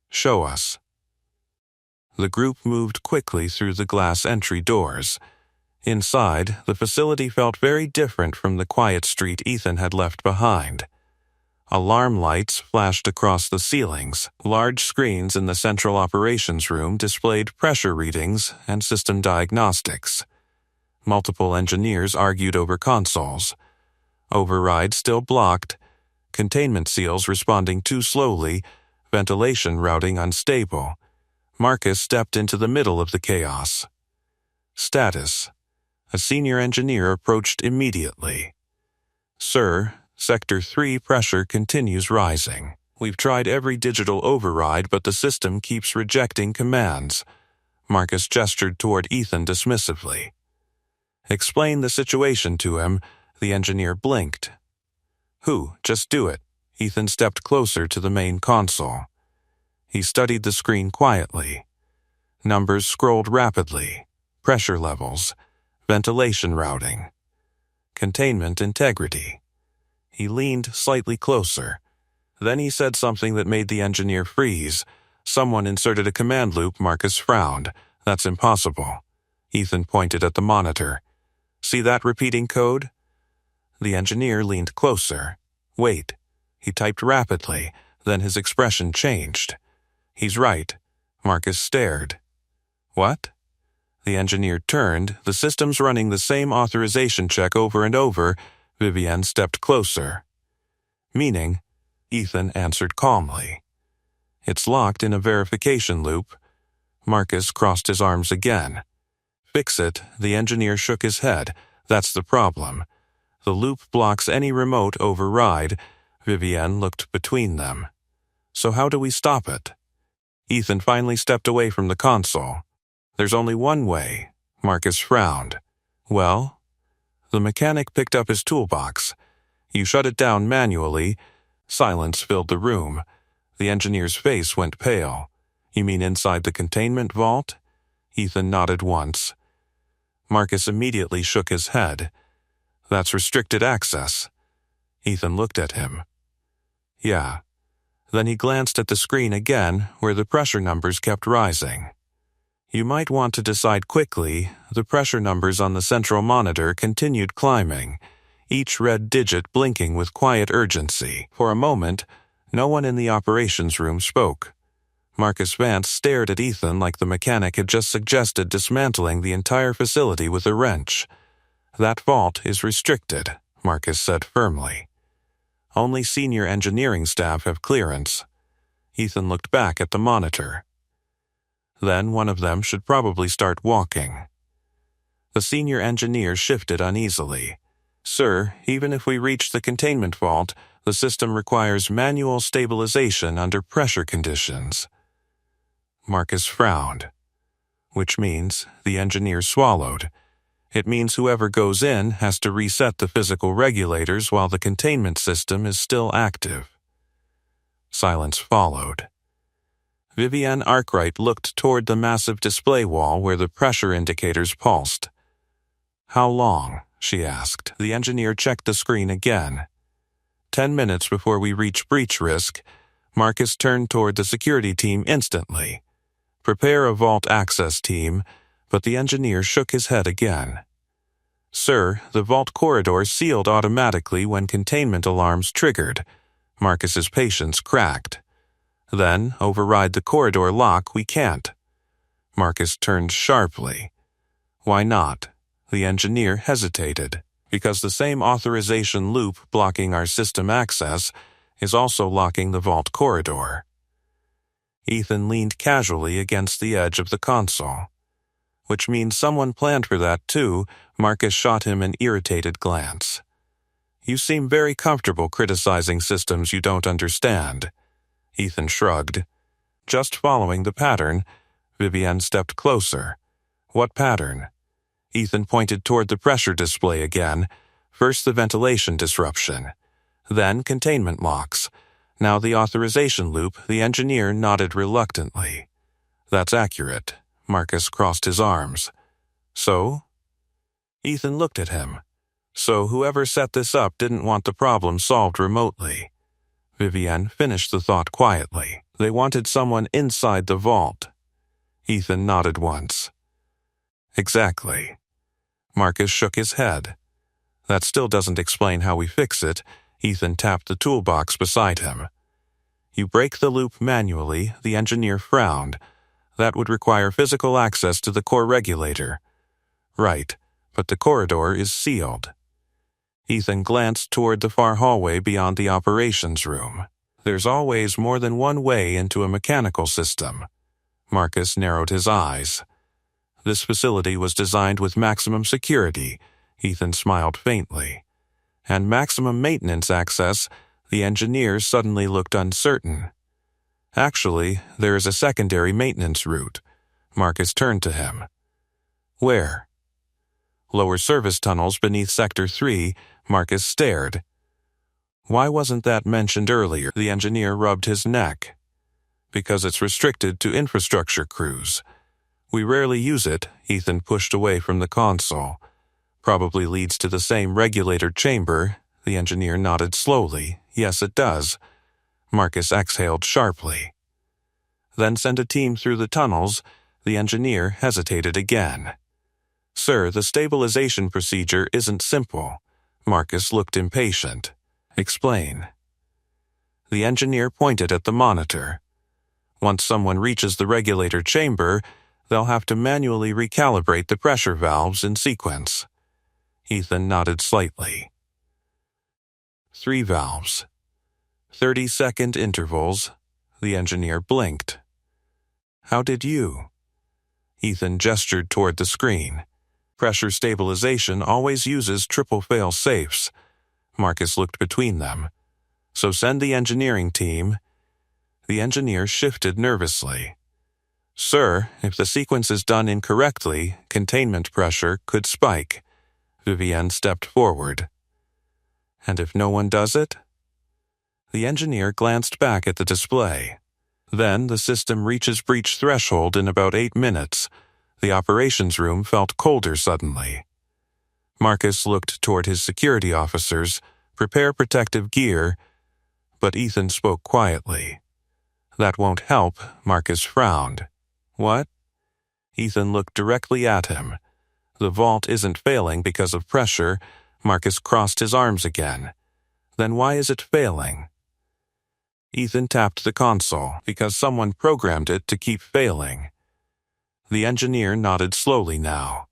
Show us. The group moved quickly through the glass entry doors. Inside, the facility felt very different from the quiet street Ethan had left behind. Alarm lights flashed across the ceilings. Large screens in the central operations room displayed pressure readings and system diagnostics. Multiple engineers argued over consoles. Override still blocked, containment seals responding too slowly, ventilation routing unstable. Marcus stepped into the middle of the chaos. Status. A senior engineer approached immediately. Sir, Sector 3 pressure continues rising. We've tried every digital override, but the system keeps rejecting commands. Marcus gestured toward Ethan dismissively. Explain the situation to him. The engineer blinked. Who? Just do it. Ethan stepped closer to the main console. He studied the screen quietly. Numbers scrolled rapidly. Pressure levels. Ventilation routing. Containment integrity. He leaned slightly closer. Then he said something that made the engineer freeze. Someone inserted a command loop. Marcus frowned. That's impossible. Ethan pointed at the monitor. See that repeating code? The engineer leaned closer. Wait. He typed rapidly. Then his expression changed. "He's right." Marcus stared. "What?" The engineer turned, the system's running the same authorization check over and over. Vivienne stepped closer. "Meaning?" Ethan answered calmly. "It's locked in a verification loop." Marcus crossed his arms again. "Fix it." The engineer shook his head. "That's the problem. The loop blocks any remote override." Vivienne looked between them. "So how do we stop it?" Ethan finally stepped away from the console. "There's only one way." Marcus frowned. "Well?" The mechanic picked up his toolbox. "You shut it down manually." Silence filled the room. The engineer's face went pale. "You mean inside the containment vault?" Ethan nodded once. Marcus immediately shook his head. "That's restricted access." Ethan looked at him. "Yeah." Then he glanced at the screen again, where the pressure numbers kept rising. "You might want to decide quickly." The pressure numbers on the central monitor continued climbing, each red digit blinking with quiet urgency. For a moment, no one in the operations room spoke. Marcus Vance stared at Ethan like the mechanic had just suggested dismantling the entire facility with a wrench. "That vault is restricted," Marcus said firmly. "Only senior engineering staff have clearance." Ethan looked back at the monitor. "Then one of them should probably start walking." The senior engineer shifted uneasily. "Sir, even if we reach the containment vault, the system requires manual stabilization under pressure conditions." Marcus frowned. "Which means," the engineer swallowed, "it means whoever goes in has to reset the physical regulators while the containment system is still active." Silence followed. Vivienne Arkwright looked toward the massive display wall where the pressure indicators pulsed. "How long?" she asked. The engineer checked the screen again. 10 minutes before we reach breach risk." Marcus turned toward the security team instantly. "Prepare a vault access team," but the engineer shook his head again. "Sir, the vault corridor sealed automatically when containment alarms triggered." Marcus's patience cracked. "Then, override the corridor lock we can't." Marcus turned sharply. "Why not?" The engineer hesitated. "Because the same authorization loop blocking our system access is also locking the vault corridor." Ethan leaned casually against the edge of the console. "Which means someone planned for that too." Marcus shot him an irritated glance. "You seem very comfortable criticizing systems you don't understand." Ethan shrugged. "Just following the pattern." Vivienne stepped closer. "What pattern?" Ethan pointed toward the pressure display again. "First the ventilation disruption. Then containment locks. Now the authorization loop." The engineer nodded reluctantly. "That's accurate." Marcus crossed his arms. "So?" Ethan looked at him. "So whoever set this up didn't want the problem solved remotely." Vivienne finished the thought quietly. "They wanted someone inside the vault." Ethan nodded once. "Exactly." Marcus shook his head. "That still doesn't explain how we fix it." Ethan tapped the toolbox beside him. "You break the loop manually." The engineer frowned. "That would require physical access to the core regulator." "Right, but the corridor is sealed." Ethan glanced toward the far hallway beyond the operations room. "There's always more than one way into a mechanical system." Marcus narrowed his eyes. "This facility was designed with maximum security." Ethan smiled faintly. "And maximum maintenance access." The engineer suddenly looked uncertain. "Actually, there is a secondary maintenance route." Marcus turned to him. "Where?" "Lower service tunnels beneath Sector 3. Marcus stared. "Why wasn't that mentioned earlier?" The engineer rubbed his neck. "Because it's restricted to infrastructure crews. We rarely use it." Ethan pushed away from the console. "Probably leads to the same regulator chamber." The engineer nodded slowly. "Yes, it does." Marcus exhaled sharply. "Then send a team through the tunnels." The engineer hesitated again. "Sir, the stabilization procedure isn't simple." Marcus looked impatient. "Explain." The engineer pointed at the monitor. Once someone reaches the regulator chamber, they'll have to manually recalibrate the pressure valves in sequence. Ethan nodded slightly. 3 valves. 30-second intervals. The engineer blinked. How did you? Ethan gestured toward the screen. Pressure stabilization always uses triple fail safes. Marcus looked between them. So send the engineering team. The engineer shifted nervously. Sir, if the sequence is done incorrectly, containment pressure could spike. Vivienne stepped forward. And if no one does it? The engineer glanced back at the display. Then the system reaches breach threshold in about 8 minutes. The operations room felt colder suddenly. Marcus looked toward his security officers. Prepare protective gear. But Ethan spoke quietly. That won't help, Marcus frowned. What? Ethan looked directly at him. The vault isn't failing because of pressure. Marcus crossed his arms again. Then why is it failing? Ethan tapped the console because someone programmed it to keep failing. The engineer nodded slowly now.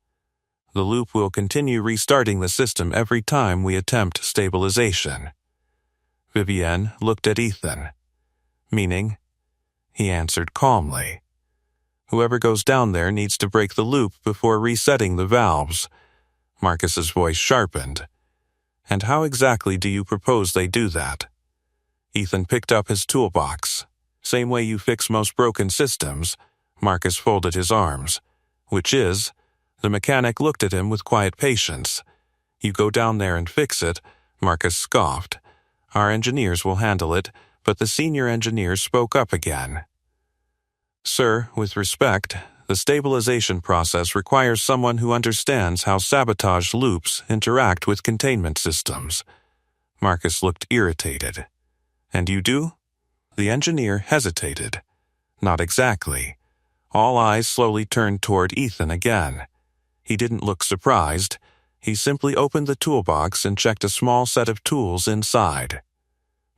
The loop will continue restarting the system every time we attempt stabilization. Vivienne looked at Ethan. Meaning? He answered calmly. Whoever goes down there needs to break the loop before resetting the valves. Marcus's voice sharpened. And how exactly do you propose they do that? Ethan picked up his toolbox. Same way you fix most broken systems. Marcus folded his arms. Which is? The mechanic looked at him with quiet patience. You go down there and fix it. Marcus scoffed. Our engineers will handle it, but the senior engineer spoke up again. Sir, with respect, the stabilization process requires someone who understands how sabotage loops interact with containment systems. Marcus looked irritated. And you do? The engineer hesitated. Not exactly. All eyes slowly turned toward Ethan again. He didn't look surprised. He simply opened the toolbox and checked a small set of tools inside.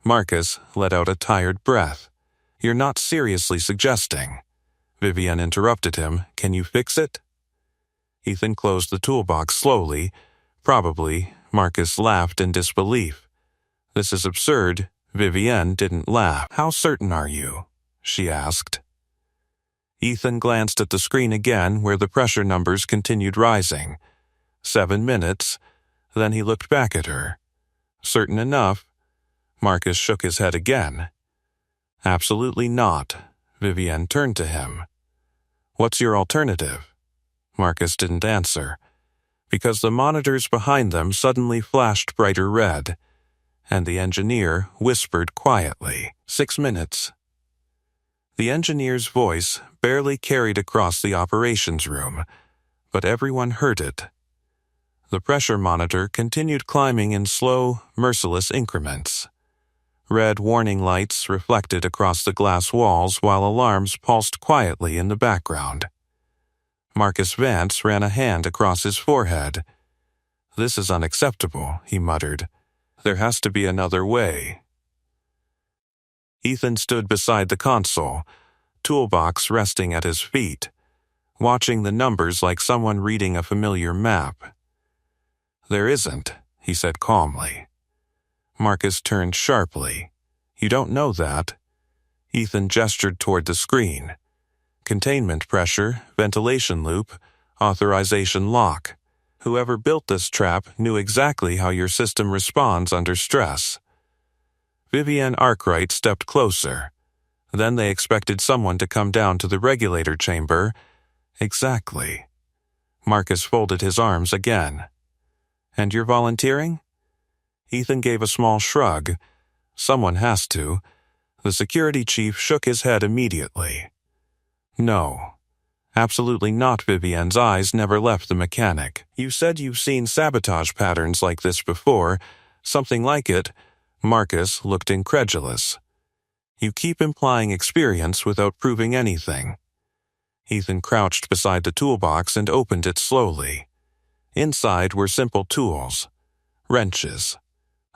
Marcus let out a tired breath. You're not seriously suggesting. Vivienne interrupted him. Can you fix it? Ethan closed the toolbox slowly. Probably. Marcus laughed in disbelief. This is absurd. Vivienne didn't laugh. How certain are you? She asked. Ethan glanced at the screen again where the pressure numbers continued rising. 7 minutes. Then he looked back at her. Certain enough. Marcus shook his head again. Absolutely not. Vivienne turned to him. What's your alternative? Marcus didn't answer, because the monitors behind them suddenly flashed brighter red, and the engineer whispered quietly, 6 minutes. The engineer's voice barely carried across the operations room, but everyone heard it. The pressure monitor continued climbing in slow, merciless increments. Red warning lights reflected across the glass walls while alarms pulsed quietly in the background. Marcus Vance ran a hand across his forehead. This is unacceptable, he muttered. There has to be another way. Ethan stood beside the console, toolbox resting at his feet, watching the numbers like someone reading a familiar map. There isn't, he said calmly. Marcus turned sharply. You don't know that. Ethan gestured toward the screen. Containment pressure, ventilation loop, authorization lock. Whoever built this trap knew exactly how your system responds under stress. Vivienne Arkwright stepped closer. Then they expected someone to come down to the regulator chamber. Exactly. Marcus folded his arms again. And you're volunteering? Ethan gave a small shrug. Someone has to. The security chief shook his head immediately. No. Absolutely not. Vivienne's eyes never left the mechanic. You said you've seen sabotage patterns like this before. Something like it. Marcus looked incredulous. You keep implying experience without proving anything. Ethan crouched beside the toolbox and opened it slowly. Inside were simple tools. Wrenches.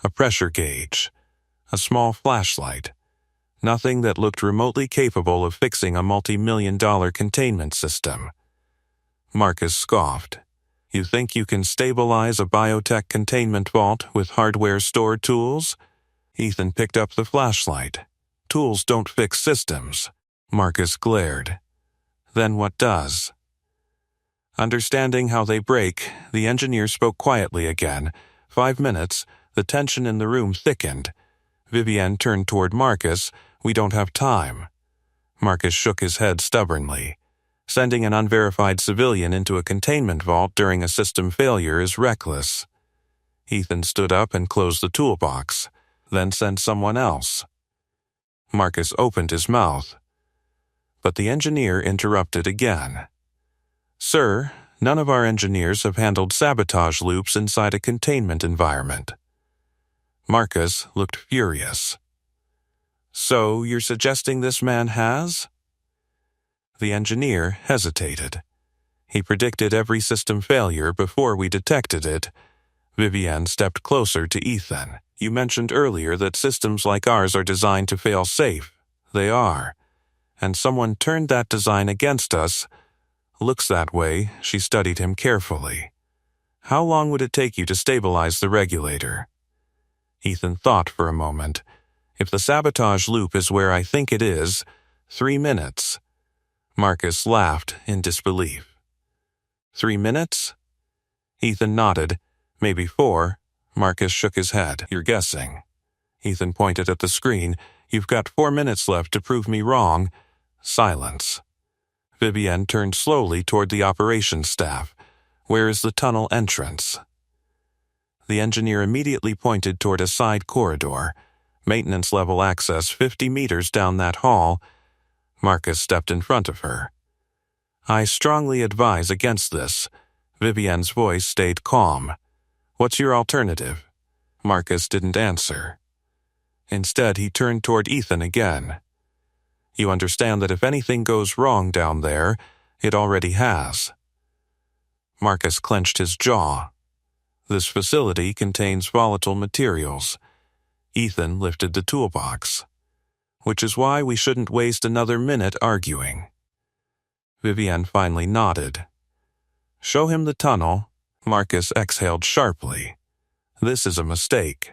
A pressure gauge. A small flashlight. Nothing that looked remotely capable of fixing a multi-million-dollar containment system. Marcus scoffed. You think you can stabilize a biotech containment vault with hardware store tools? Ethan picked up the flashlight. Tools don't fix systems. Marcus glared. Then what does? Understanding how they break, the engineer spoke quietly again. 5 minutes, the tension in the room thickened. Vivienne turned toward Marcus. We don't have time. Marcus shook his head stubbornly. Sending an unverified civilian into a containment vault during a system failure is reckless. Ethan stood up and closed the toolbox. Then send someone else. Marcus opened his mouth. But the engineer interrupted again. Sir, none of our engineers have handled sabotage loops inside a containment environment. Marcus looked furious. So you're suggesting this man has? The engineer hesitated. He predicted every system failure before we detected it. Vivienne stepped closer to Ethan. You mentioned earlier that systems like ours are designed to fail safe. They are. And someone turned that design against us. Looks that way. She studied him carefully. How long would it take you to stabilize the regulator? Ethan thought for a moment. If the sabotage loop is where I think it is, 3 minutes. Marcus laughed in disbelief. 3 minutes? Ethan nodded. Maybe 4. Marcus shook his head. You're guessing. Ethan pointed at the screen. You've got 4 minutes left to prove me wrong. Silence. Vivienne turned slowly toward the operations staff. Where is the tunnel entrance? The engineer immediately pointed toward a side corridor. Maintenance level access 50 meters down that hall. Marcus stepped in front of her. I strongly advise against this. Vivienne's voice stayed calm. What's your alternative? Marcus didn't answer. Instead, he turned toward Ethan again. You understand that if anything goes wrong down there, it already has. Marcus clenched his jaw. This facility contains volatile materials. Ethan lifted the toolbox. Which is why we shouldn't waste another minute arguing. Vivienne finally nodded. Show him the tunnel. Marcus exhaled sharply. This is a mistake.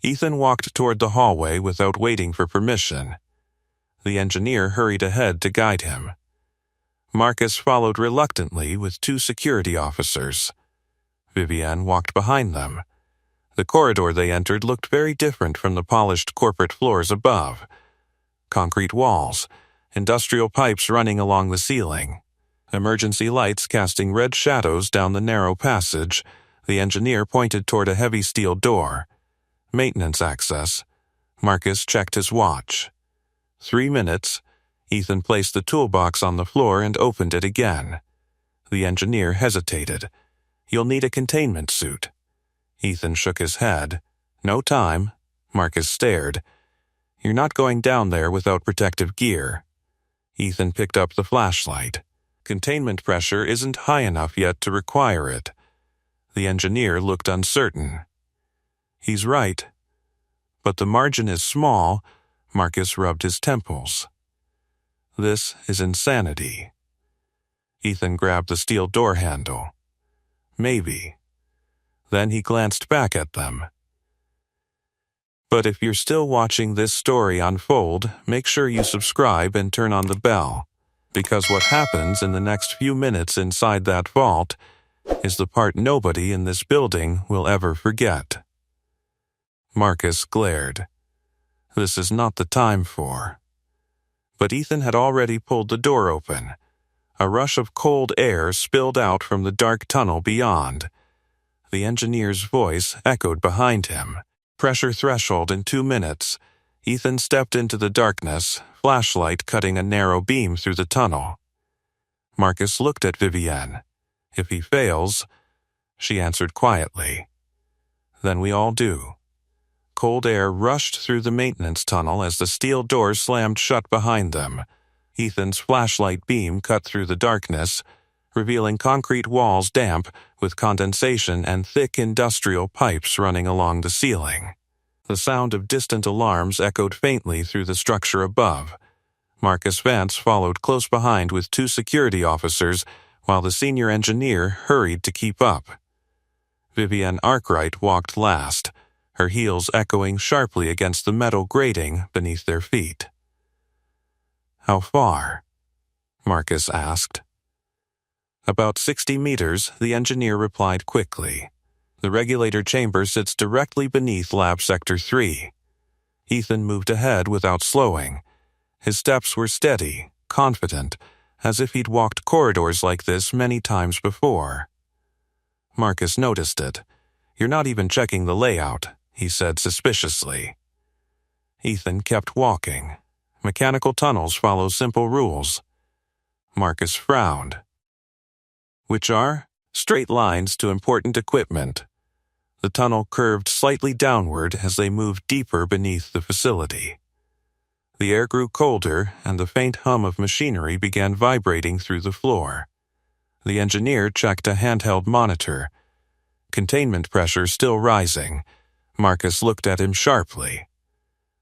Ethan walked toward the hallway without waiting for permission. The engineer hurried ahead to guide him. Marcus followed reluctantly with 2 security officers. Vivienne walked behind them. The corridor they entered looked very different from the polished corporate floors above. Concrete walls, industrial pipes running along the ceiling, emergency lights casting red shadows down the narrow passage. The engineer pointed toward a heavy steel door. Maintenance access. Marcus checked his watch. 3 minutes. Ethan placed the toolbox on the floor and opened it again. The engineer hesitated. You'll need a containment suit. Ethan shook his head. No time. Marcus stared. You're not going down there without protective gear. Ethan picked up the flashlight. Containment pressure isn't high enough yet to require it. The engineer looked uncertain. He's right. But the margin is small. Marcus rubbed his temples. This is insanity. Ethan grabbed the steel door handle. Maybe. Then he glanced back at them. But if you're still watching this story unfold, make sure you subscribe and turn on the bell, because what happens in the next few minutes inside that vault is the part nobody in this building will ever forget. Marcus glared. This is not the time for. But Ethan had already pulled the door open. A rush of cold air spilled out from the dark tunnel beyond. The engineer's voice echoed behind him. Pressure threshold in 2 minutes. Ethan stepped into the darkness, flashlight cutting a narrow beam through the tunnel. Marcus looked at Vivienne. If he fails, she answered quietly. Then we all do. Cold air rushed through the maintenance tunnel as the steel doors slammed shut behind them. Ethan's flashlight beam cut through the darkness, revealing concrete walls damp with condensation and thick industrial pipes running along the ceiling. The sound of distant alarms echoed faintly through the structure above. Marcus Vance followed close behind with 2 security officers, while the senior engineer hurried to keep up. Vivienne Arkwright walked last, her heels echoing sharply against the metal grating beneath their feet. "How far?" Marcus asked. "About 60 meters," the engineer replied quickly. "The regulator chamber sits directly beneath Lab Sector 3. Ethan moved ahead without slowing. His steps were steady, confident, as if he'd walked corridors like this many times before. Marcus noticed it. "You're not even checking the layout," he said suspiciously. Ethan kept walking. Mechanical tunnels follow simple rules. Marcus frowned. "Which are?" "Straight lines to important equipment." The tunnel curved slightly downward as they moved deeper beneath the facility. The air grew colder, and the faint hum of machinery began vibrating through the floor. The engineer checked a handheld monitor. Containment pressure still rising. Marcus looked at him sharply.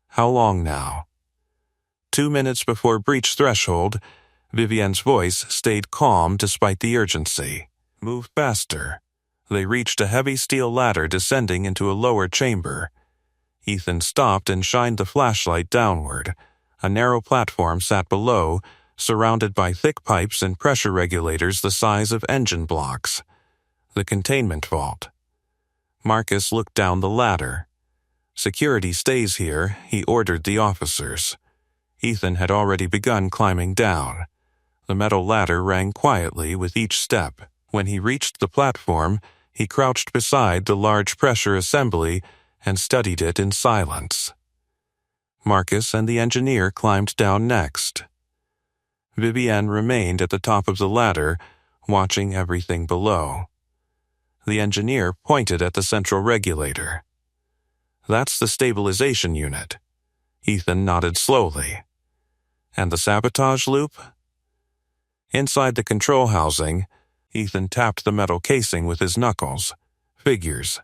"How long now?" 2 minutes before breach threshold. Vivienne's voice stayed calm despite the urgency. "Move faster." They reached a heavy steel ladder descending into a lower chamber. Ethan stopped and shined the flashlight downward. A narrow platform sat below, surrounded by thick pipes and pressure regulators the size of engine blocks. The containment vault. Marcus looked down the ladder. "Security stays here," he ordered the officers. Ethan had already begun climbing down. The metal ladder rang quietly with each step. When he reached the platform, he crouched beside the large pressure assembly and studied it in silence. Marcus and the engineer climbed down next. Vivienne remained at the top of the ladder, watching everything below. The engineer pointed at the central regulator. "That's the stabilization unit." Ethan nodded slowly. "And the sabotage loop?" Inside the control housing, Ethan tapped the metal casing with his knuckles. "Figures."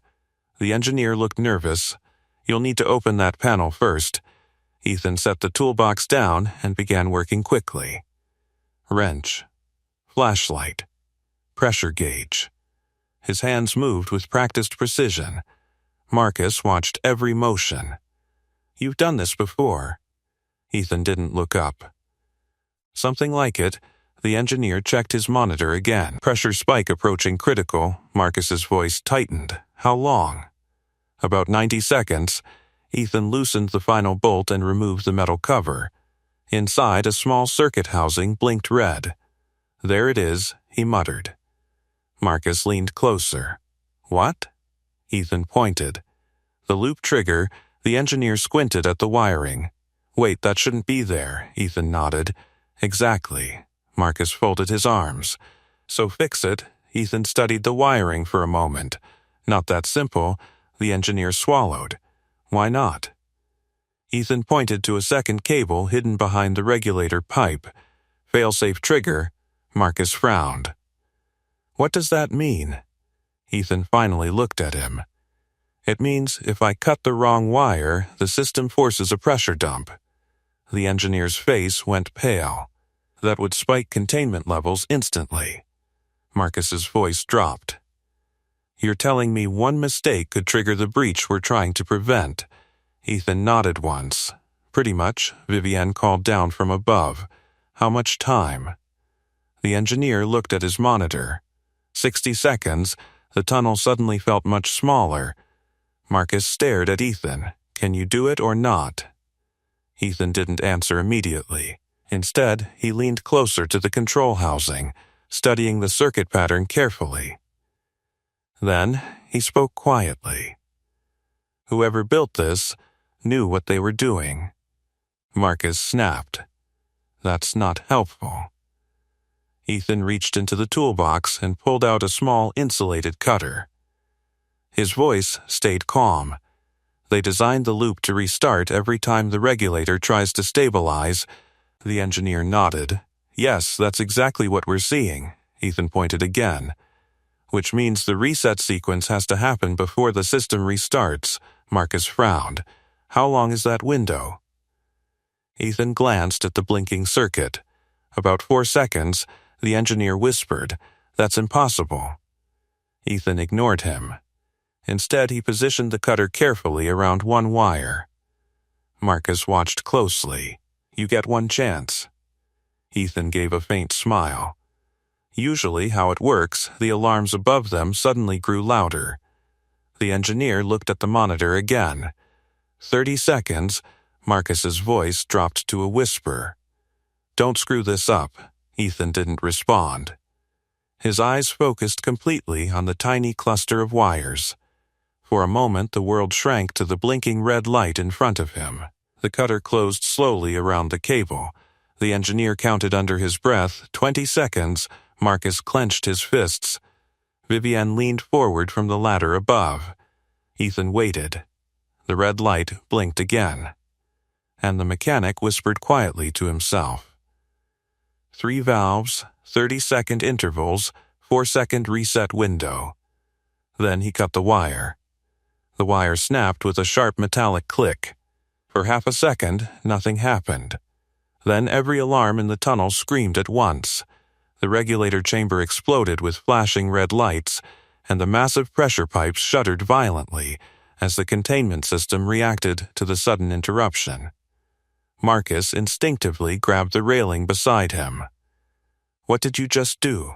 The engineer looked nervous. "You'll need to open that panel first." Ethan set the toolbox down and began working quickly. Wrench. Flashlight. Pressure gauge. His hands moved with practiced precision. Marcus watched every motion. "You've done this before." Ethan didn't look up. "Something like it." The engineer checked his monitor again. Pressure spike approaching critical. Marcus's voice tightened. "How long?" "About 90 seconds. Ethan loosened the final bolt and removed the metal cover. Inside, a small circuit housing blinked red. "There it is," he muttered. Marcus leaned closer. "What?" Ethan pointed. "The loop trigger." The engineer squinted at the wiring. "Wait, that shouldn't be there," Ethan nodded. "Exactly." Marcus folded his arms. "So fix it." Ethan studied the wiring for a moment. "Not that simple." The engineer swallowed. "Why not?" Ethan pointed to a second cable hidden behind the regulator pipe. "Failsafe trigger." Marcus frowned. "What does that mean?" Ethan finally looked at him. "It means if I cut the wrong wire, the system forces a pressure dump." The engineer's face went pale. "That would spike containment levels instantly." Marcus's voice dropped. "You're telling me one mistake could trigger the breach we're trying to prevent?" Ethan nodded once. "Pretty much," Vivienne called down from above. "How much time?" The engineer looked at his monitor. 60 seconds. The tunnel suddenly felt much smaller. Marcus stared at Ethan. "Can you do it or not?" Ethan didn't answer immediately. Instead, he leaned closer to the control housing, studying the circuit pattern carefully. Then, he spoke quietly. "Whoever built this knew what they were doing." Marcus snapped. "That's not helpful." Ethan reached into the toolbox and pulled out a small insulated cutter. His voice stayed calm. "They designed the loop to restart every time the regulator tries to stabilize." The engineer nodded. "Yes, that's exactly what we're seeing." Ethan pointed again. "Which means the reset sequence has to happen before the system restarts." Marcus frowned. How long is that window? Ethan glanced at the blinking circuit. About 4 seconds, the engineer whispered, "That's impossible." Ethan ignored him. Instead, he positioned the cutter carefully around one wire. Marcus watched closely. "You get one chance." Ethan gave a faint smile. Usually, how it works, the alarms above them suddenly grew louder. The engineer looked at the monitor again. 30 seconds, Marcus's voice dropped to a whisper. "Don't screw this up." Ethan didn't respond. His eyes focused completely on the tiny cluster of wires. For a moment, the world shrank to the blinking red light in front of him. The cutter closed slowly around the cable. The engineer counted under his breath. 20 seconds. Marcus clenched his fists. Vivienne leaned forward from the ladder above. Ethan waited. The red light blinked again. And the mechanic whispered quietly to himself. 3 valves, 30-second intervals, 4-second reset window. Then he cut the wire. The wire snapped with a sharp metallic click. For half a second, nothing happened. Then every alarm in the tunnel screamed at once. The regulator chamber exploded with flashing red lights, and the massive pressure pipes shuddered violently as the containment system reacted to the sudden interruption. Marcus instinctively grabbed the railing beside him. "What did you just do?"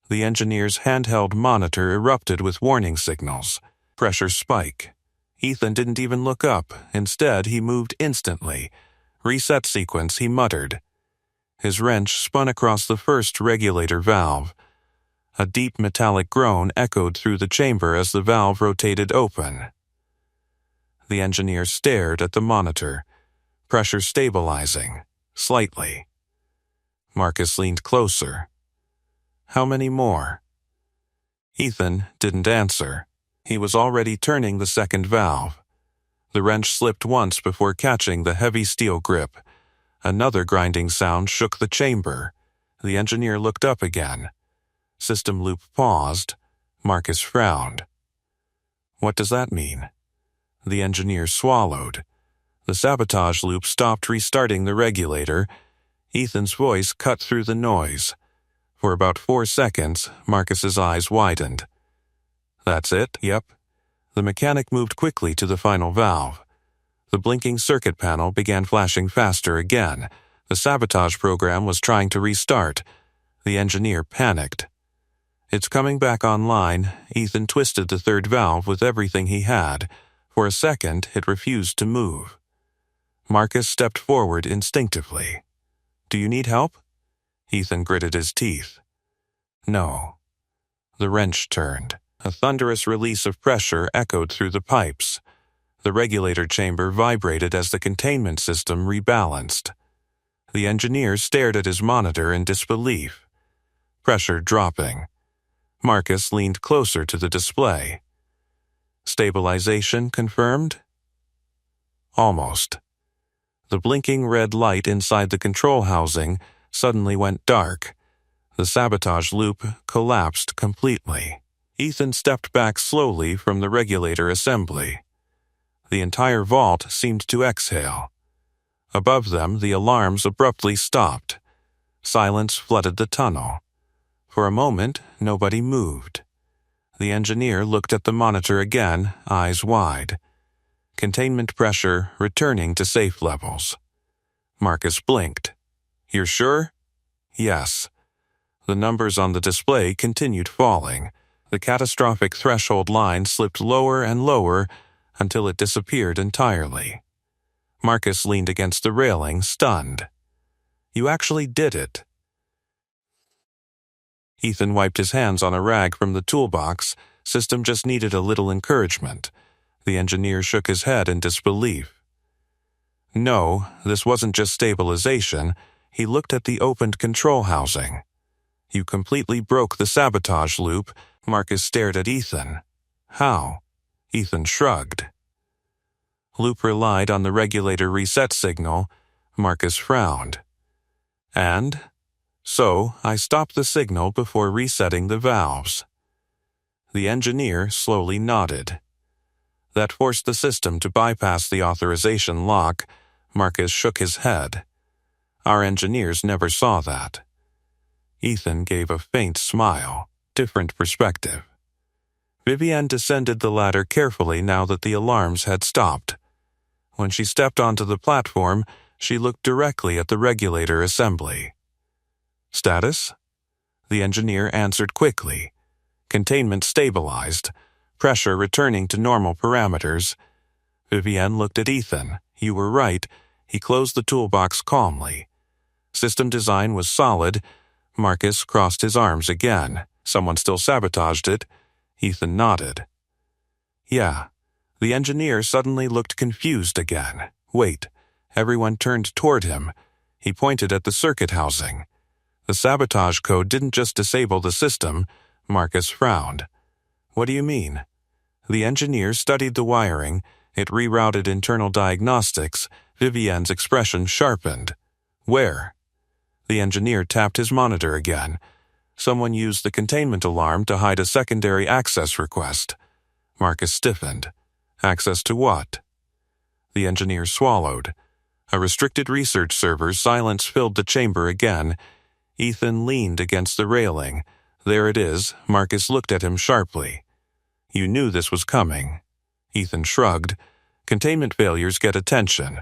The engineer's handheld monitor erupted with warning signals. Pressure spike. Ethan didn't even look up. Instead, he moved instantly. "Reset sequence," he muttered. His wrench spun across the first regulator valve. A deep metallic groan echoed through the chamber as the valve rotated open. The engineer stared at the monitor, pressure stabilizing, slightly. Marcus leaned closer. "How many more?" Ethan didn't answer. He was already turning the second valve. The wrench slipped once before catching the heavy steel grip. Another grinding sound shook the chamber. The engineer looked up again. System loop paused. Marcus frowned. "What does that mean?" The engineer swallowed. The sabotage loop stopped restarting the regulator. Ethan's voice cut through the noise. For about 4 seconds, Marcus's eyes widened. "That's it, yep." The mechanic moved quickly to the final valve. The blinking circuit panel began flashing faster again. The sabotage program was trying to restart. The engineer panicked. "It's coming back online." Ethan twisted the third valve with everything he had. For a second, it refused to move. Marcus stepped forward instinctively. "Do you need help?" Ethan gritted his teeth. "No." The wrench turned. A thunderous release of pressure echoed through the pipes. The regulator chamber vibrated as the containment system rebalanced. The engineer stared at his monitor in disbelief. Pressure dropping. Marcus leaned closer to the display. "Stabilization confirmed?" "Almost." The blinking red light inside the control housing suddenly went dark. The sabotage loop collapsed completely. Ethan stepped back slowly from the regulator assembly. The entire vault seemed to exhale. Above them, the alarms abruptly stopped. Silence flooded the tunnel. For a moment, nobody moved. The engineer looked at the monitor again, eyes wide. Containment pressure returning to safe levels. Marcus blinked. "You're sure?" "Yes." The numbers on the display continued falling. The catastrophic threshold line slipped lower and lower until it disappeared entirely. Marcus leaned against the railing, stunned. "You actually did it." Ethan wiped his hands on a rag from the toolbox. System just needed a little encouragement. The engineer shook his head in disbelief. "No, this wasn't just stabilization." He looked at the opened control housing. "You completely broke the sabotage loop." Marcus stared at Ethan. "How?" Ethan shrugged. "Loop relied on the regulator reset signal." Marcus frowned. "And?" "So, I stopped the signal before resetting the valves." The engineer slowly nodded. That forced the system to bypass the authorization lock. Marcus shook his head. Our engineers never saw that. Ethan gave a faint smile. Different perspective. Vivienne descended the ladder carefully now that the alarms had stopped. When she stepped onto the platform, she looked directly at the regulator assembly. Status? The engineer answered quickly. Containment stabilized, pressure returning to normal parameters. Vivienne looked at Ethan. You were right. He closed the toolbox calmly. System design was solid. Marcus crossed his arms again. Someone still sabotaged it. Ethan nodded. Yeah. The engineer suddenly looked confused again. Wait. Everyone turned toward him. He pointed at the circuit housing. The sabotage code didn't just disable the system. Marcus frowned. What do you mean? The engineer studied the wiring. It rerouted internal diagnostics. Vivienne's expression sharpened. Where? The engineer tapped his monitor again. Someone used the containment alarm to hide a secondary access request. Marcus stiffened. Access to what? The engineer swallowed. A restricted research server's silence filled the chamber again. Ethan leaned against the railing. There it is. Marcus looked at him sharply. You knew this was coming. Ethan shrugged. Containment failures get attention.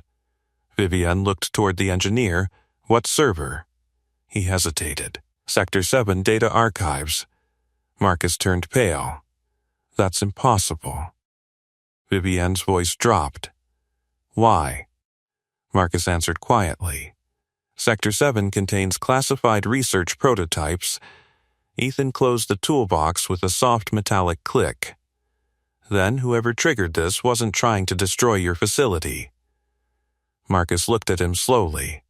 Vivienne looked toward the engineer. What server? He hesitated. Sector 7 Data Archives. Marcus turned pale. That's impossible. Vivienne's voice dropped. Why? Marcus answered quietly. Sector 7 contains classified research prototypes. Ethan closed the toolbox with a soft metallic click. Then whoever triggered this wasn't trying to destroy your facility. Marcus looked at him slowly.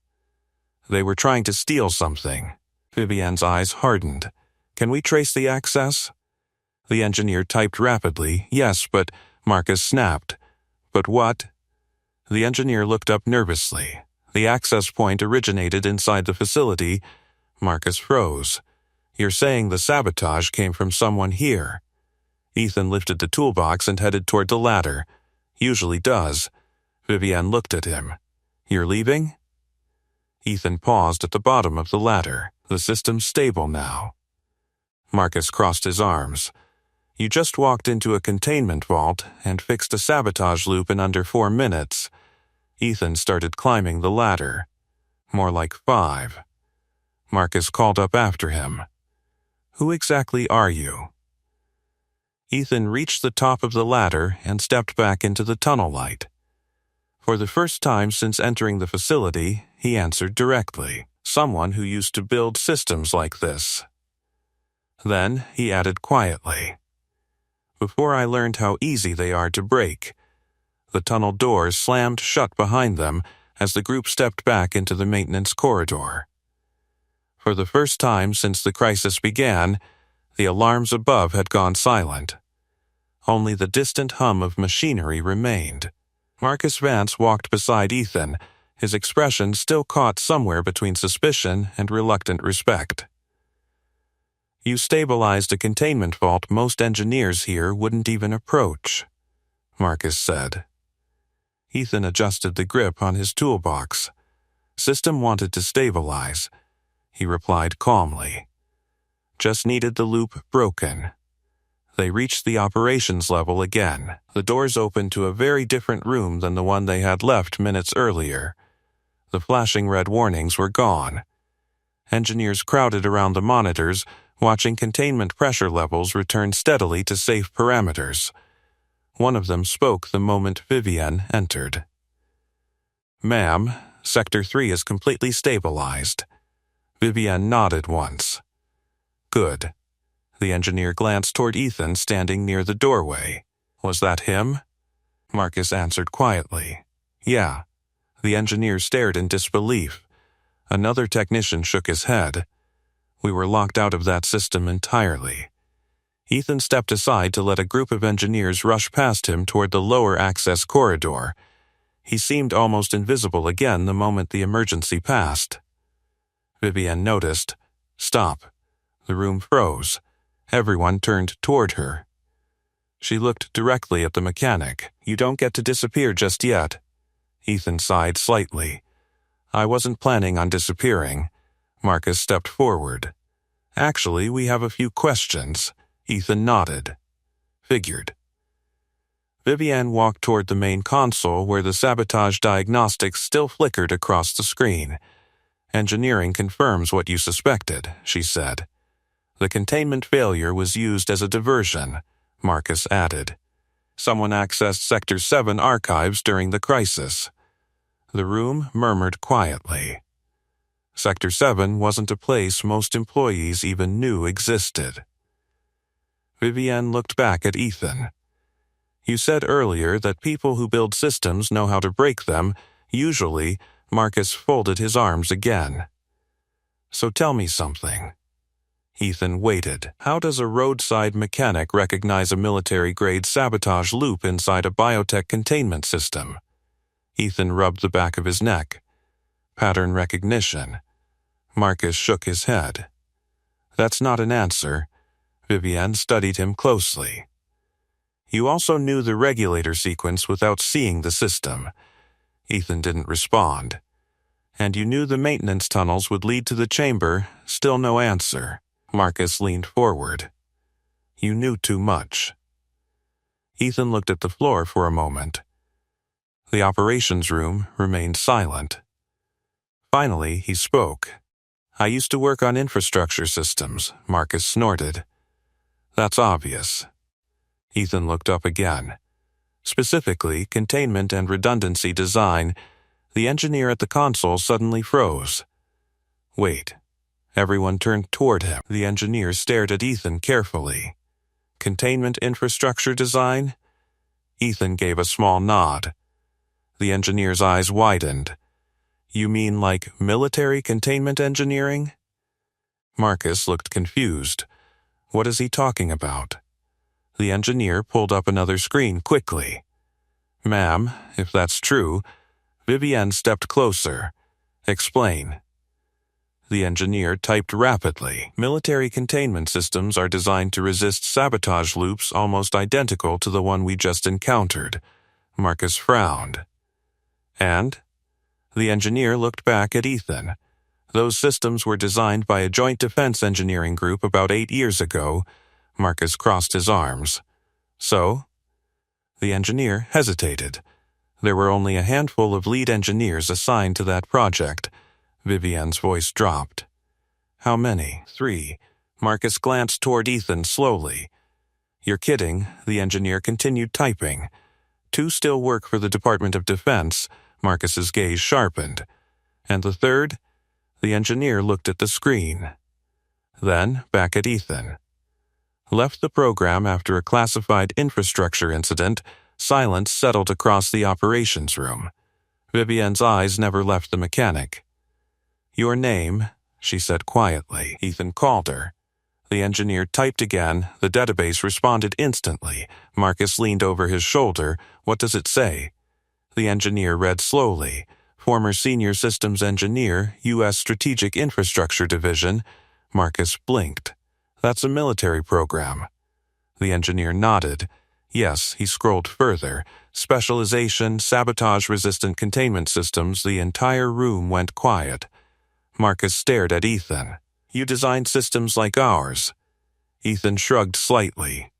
They were trying to steal something. Vivienne's eyes hardened. Can we trace the access? The engineer typed rapidly. Yes, but Marcus snapped. But what? The engineer looked up nervously. The access point originated inside the facility. Marcus froze. You're saying the sabotage came from someone here. Ethan lifted the toolbox and headed toward the ladder. Usually does. Vivienne looked at him. You're leaving? Ethan paused at the bottom of the ladder. The system's stable now. Marcus crossed his arms. You just walked into a containment vault and fixed a sabotage loop in under 4 minutes. Ethan started climbing the ladder. More like 5. Marcus called up after him. Who exactly are you? Ethan reached the top of the ladder and stepped back into the tunnel light. For the first time since entering the facility, he answered directly. Someone who used to build systems like this. Then he added quietly. Before I learned how easy they are to break. The tunnel doors slammed shut behind them as the group stepped back into the maintenance corridor. For the first time since the crisis began, the alarms above had gone silent. Only the distant hum of machinery remained. Marcus Vance walked beside Ethan, his expression still caught somewhere between suspicion and reluctant respect. You stabilized a containment vault most engineers here wouldn't even approach, Marcus said. Ethan adjusted the grip on his toolbox. System wanted to stabilize. He replied calmly. Just needed the loop broken. They reached the operations level again. The doors opened to a very different room than the one they had left minutes earlier. The flashing red warnings were gone. Engineers crowded around the monitors, watching containment pressure levels return steadily to safe parameters. One of them spoke the moment Vivienne entered. Ma'am, Sector 3 is completely stabilized. Vivienne nodded once. Good. The engineer glanced toward Ethan standing near the doorway. Was that him? Marcus answered quietly. Yeah. The engineer stared in disbelief. Another technician shook his head. We were locked out of that system entirely. Ethan stepped aside to let a group of engineers rush past him toward the lower access corridor. He seemed almost invisible again the moment the emergency passed. Vivienne noticed. Stop. The room froze. Everyone turned toward her. She looked directly at the mechanic. You don't get to disappear just yet. Ethan sighed slightly. I wasn't planning on disappearing. Marcus stepped forward. Actually, we have a few questions. Ethan nodded. Figured. Vivienne walked toward the main console where the sabotage diagnostics still flickered across the screen. Engineering confirms what you suspected, she said. The containment failure was used as a diversion, Marcus added. Someone accessed Sector 7 archives during the crisis. The room murmured quietly. Sector 7 wasn't a place most employees even knew existed. Vivienne looked back at Ethan. You said earlier that people who build systems know how to break them. Usually, Marcus folded his arms again. So tell me something. Ethan waited. How does a roadside mechanic recognize a military-grade sabotage loop inside a biotech containment system? Ethan rubbed the back of his neck. Pattern recognition. Marcus shook his head. That's not an answer. Vivienne studied him closely. You also knew the regulator sequence without seeing the system. Ethan didn't respond. And you knew the maintenance tunnels would lead to the chamber. Still no answer. Marcus leaned forward. You knew too much. Ethan looked at the floor for a moment. The operations room remained silent. Finally, he spoke. I used to work on infrastructure systems, Marcus snorted. That's obvious. Ethan looked up again. Specifically, containment and redundancy design. The engineer at the console suddenly froze. Wait. Everyone turned toward him. The engineer stared at Ethan carefully. Containment infrastructure design? Ethan gave a small nod. The engineer's eyes widened. You mean like military containment engineering? Marcus looked confused. What is he talking about? The engineer pulled up another screen quickly. Ma'am, if that's true. Vivienne stepped closer. Explain. The engineer typed rapidly. Military containment systems are designed to resist sabotage loops almost identical to the one we just encountered. Marcus frowned. And? The engineer looked back at Ethan. Those systems were designed by a joint defense engineering group about 8 years ago. Marcus crossed his arms. So? The engineer hesitated. There were only a handful of lead engineers assigned to that project. Vivienne's voice dropped. How many? 3. Marcus glanced toward Ethan slowly. You're kidding, the engineer continued typing. 2 still work for the Department of Defense. Marcus's gaze sharpened. And the 3rd? The engineer looked at the screen. Then back at Ethan. Left the program after a classified infrastructure incident. Silence settled across the operations room. Vivienne's eyes never left the mechanic. Your name, she said quietly. Ethan called her. The engineer typed again. The database responded instantly. Marcus leaned over his shoulder. What does it say? The engineer read slowly. Former Senior Systems Engineer, U.S. Strategic Infrastructure Division. Marcus blinked. That's a military program. The engineer nodded. Yes, he scrolled further. Specialization, sabotage-resistant containment systems. The entire room went quiet. Marcus stared at Ethan. You designed systems like ours. Ethan shrugged slightly.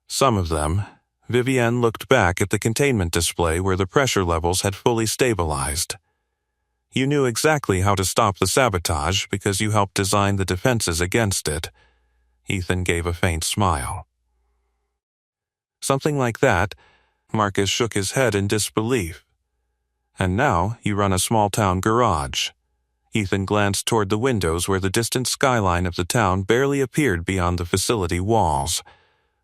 Some of them. Vivienne looked back at the containment display where the pressure levels had fully stabilized. You knew exactly how to stop the sabotage because you helped design the defenses against it. Ethan gave a faint smile. Something like that. Marcus shook his head in disbelief. And now you run a small-town garage. Ethan glanced toward the windows where the distant skyline of the town barely appeared beyond the facility walls.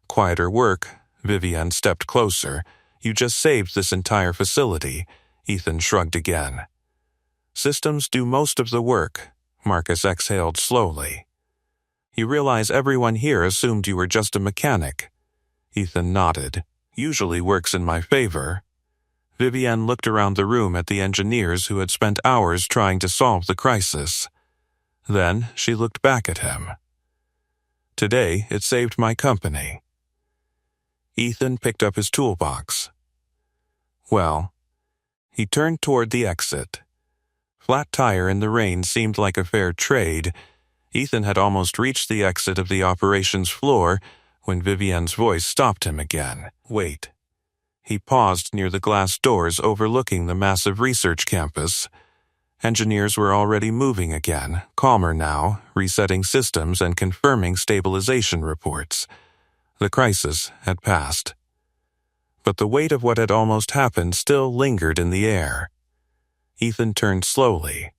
Quieter work. Vivienne stepped closer. You just saved this entire facility. Ethan shrugged again. Systems do most of the work. Marcus exhaled slowly. You realize everyone here assumed you were just a mechanic. Ethan nodded. Usually works in my favor. Vivienne looked around the room at the engineers who had spent hours trying to solve the crisis. Then she looked back at him. Today, it saved my company. Ethan picked up his toolbox. Well, he turned toward the exit. Flat tire in the rain seemed like a fair trade. Ethan had almost reached the exit of the operations floor when Vivienne's voice stopped him again. Wait. He paused near the glass doors overlooking the massive research campus. Engineers were already moving again, calmer now, resetting systems and confirming stabilization reports. The crisis had passed. But the weight of what had almost happened still lingered in the air. Ethan turned slowly.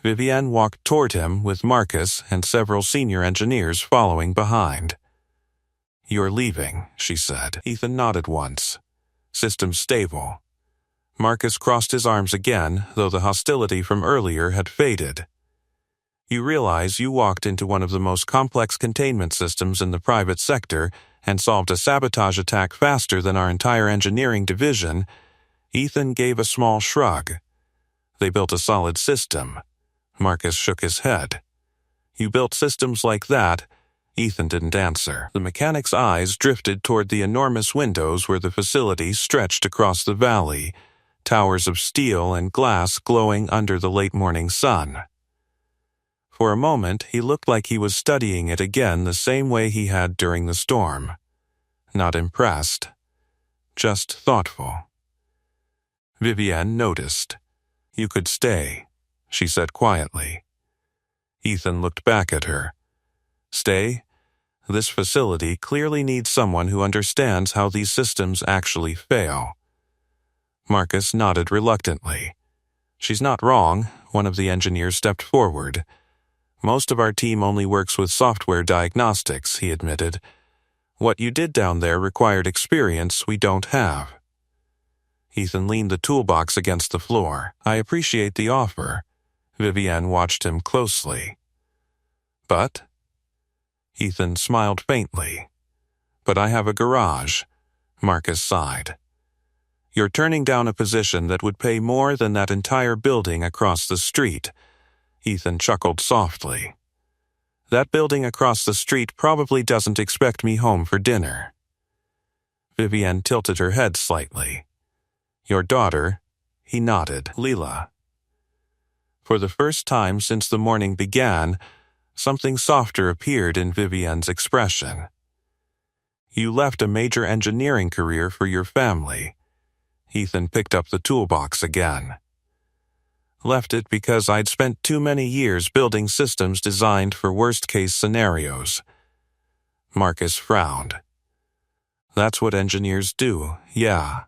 Vivienne walked toward him with Marcus and several senior engineers following behind. "You're leaving," she said. Ethan nodded once. "System stable." Marcus crossed his arms again, though the hostility from earlier had faded. "You realize you walked into one of the most complex containment systems in the private sector and solved a sabotage attack faster than our entire engineering division." Ethan gave a small shrug. "They built a solid system." Marcus shook his head. "You built systems like that?" Ethan didn't answer. The mechanic's eyes drifted toward the enormous windows where the facility stretched across the valley, towers of steel and glass glowing under the late morning sun. For a moment, he looked like he was studying it again the same way he had during the storm. Not impressed, just thoughtful. Vivienne noticed. "You could stay," she said quietly. Ethan looked back at her. "Stay? This facility clearly needs someone who understands how these systems actually fail." Marcus nodded reluctantly. "She's not wrong," one of the engineers stepped forward. "Most of our team only works with software diagnostics," he admitted. "What you did down there required experience we don't have." Ethan leaned the toolbox against the floor. "I appreciate the offer." Vivienne watched him closely. "But?" Ethan smiled faintly. "But I have a garage." Marcus sighed. "You're turning down a position that would pay more than that entire building across the street." Ethan chuckled softly. "That building across the street probably doesn't expect me home for dinner." Vivienne tilted her head slightly. "Your daughter?" He nodded. "Leela." For the first time since the morning began, something softer appeared in Vivienne's expression. "You left a major engineering career for your family." Ethan picked up the toolbox again. "Left it because I'd spent too many years building systems designed for worst-case scenarios." Marcus frowned. "That's what engineers do, yeah,"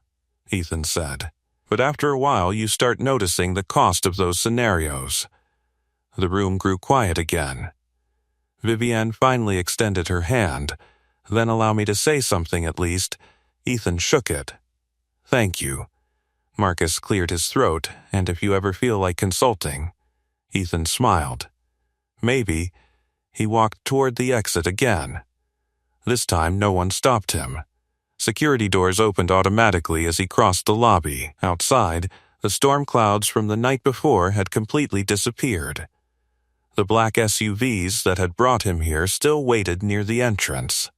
Ethan said. "But after a while you start noticing the cost of those scenarios." The room grew quiet again. Vivienne finally extended her hand. "Then allow me to say something at least." Ethan shook it. "Thank you." Marcus cleared his throat. "And if you ever feel like consulting." Ethan smiled. "Maybe." He walked toward the exit again. This time no one stopped him. Security doors opened automatically as he crossed the lobby. Outside, the storm clouds from the night before had completely disappeared. The black SUVs that had brought him here still waited near the entrance.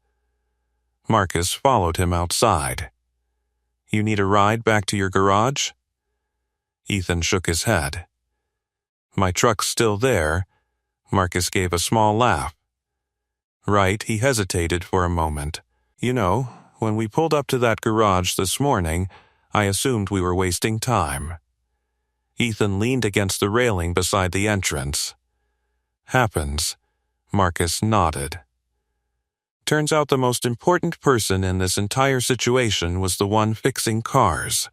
Marcus followed him outside. "You need a ride back to your garage?" Ethan shook his head. "My truck's still there." Marcus gave a small laugh. "Right," he hesitated for a moment. "You know, when we pulled up to that garage this morning, I assumed we were wasting time." Ethan leaned against the railing beside the entrance. "Happens." Marcus nodded. Turns out the most important person in this entire situation was the one fixing cars.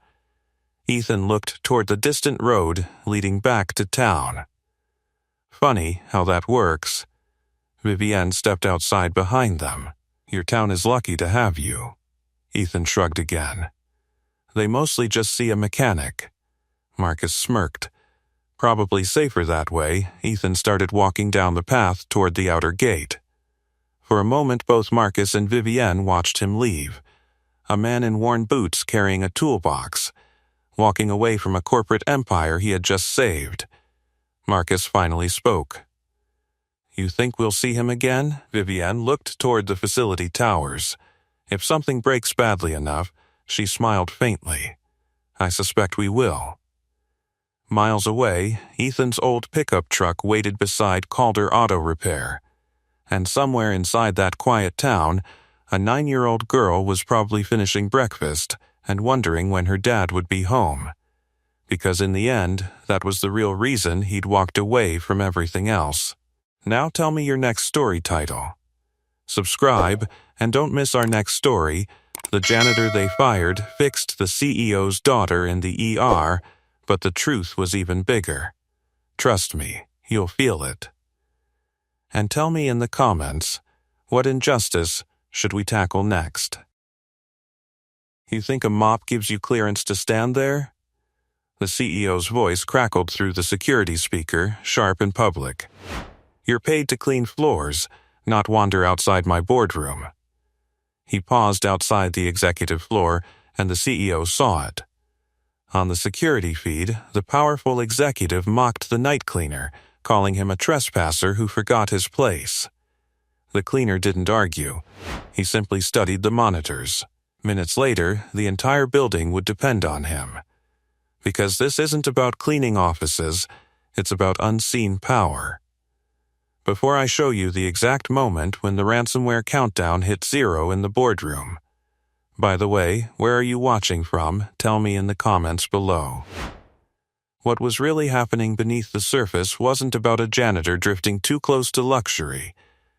Ethan looked toward the distant road leading back to town. "Funny how that works." Vivienne stepped outside behind them. "Your town is lucky to have you." Ethan shrugged again. "They mostly just see a mechanic." Marcus smirked. Probably safer that way. Ethan started walking down the path toward the outer gate. For a moment both Marcus and Vivienne watched him leave. A man in worn boots carrying a toolbox, walking away from a corporate empire he had just saved. Marcus finally spoke. "You think we'll see him again?" Vivienne looked toward the facility towers. If something breaks badly enough, she smiled faintly. I suspect we will. Miles away, Ethan's old pickup truck waited beside Calder Auto Repair. And somewhere inside that quiet town, a 9-year-old girl was probably finishing breakfast and wondering when her dad would be home. Because in the end, that was the real reason he'd walked away from everything else. Now tell me your next story title. Subscribe, and don't miss our next story. The janitor they fired fixed the CEO's daughter in the ER, but the truth was even bigger. Trust me, you'll feel it. And tell me in the comments, what injustice should we tackle next? You think a mop gives you clearance to stand there? The CEO's voice crackled through the security speaker, sharp and public. You're paid to clean floors, not wander outside my boardroom. He paused outside the executive floor, and the CEO saw it. On the security feed, the powerful executive mocked the night cleaner, calling him a trespasser who forgot his place. The cleaner didn't argue. He simply studied the monitors. Minutes later, the entire building would depend on him. Because this isn't about cleaning offices, it's about unseen power. Before I show you the exact moment when the ransomware countdown hit 0 in the boardroom. By the way, where are you watching from? Tell me in the comments below. What was really happening beneath the surface wasn't about a janitor drifting too close to luxury.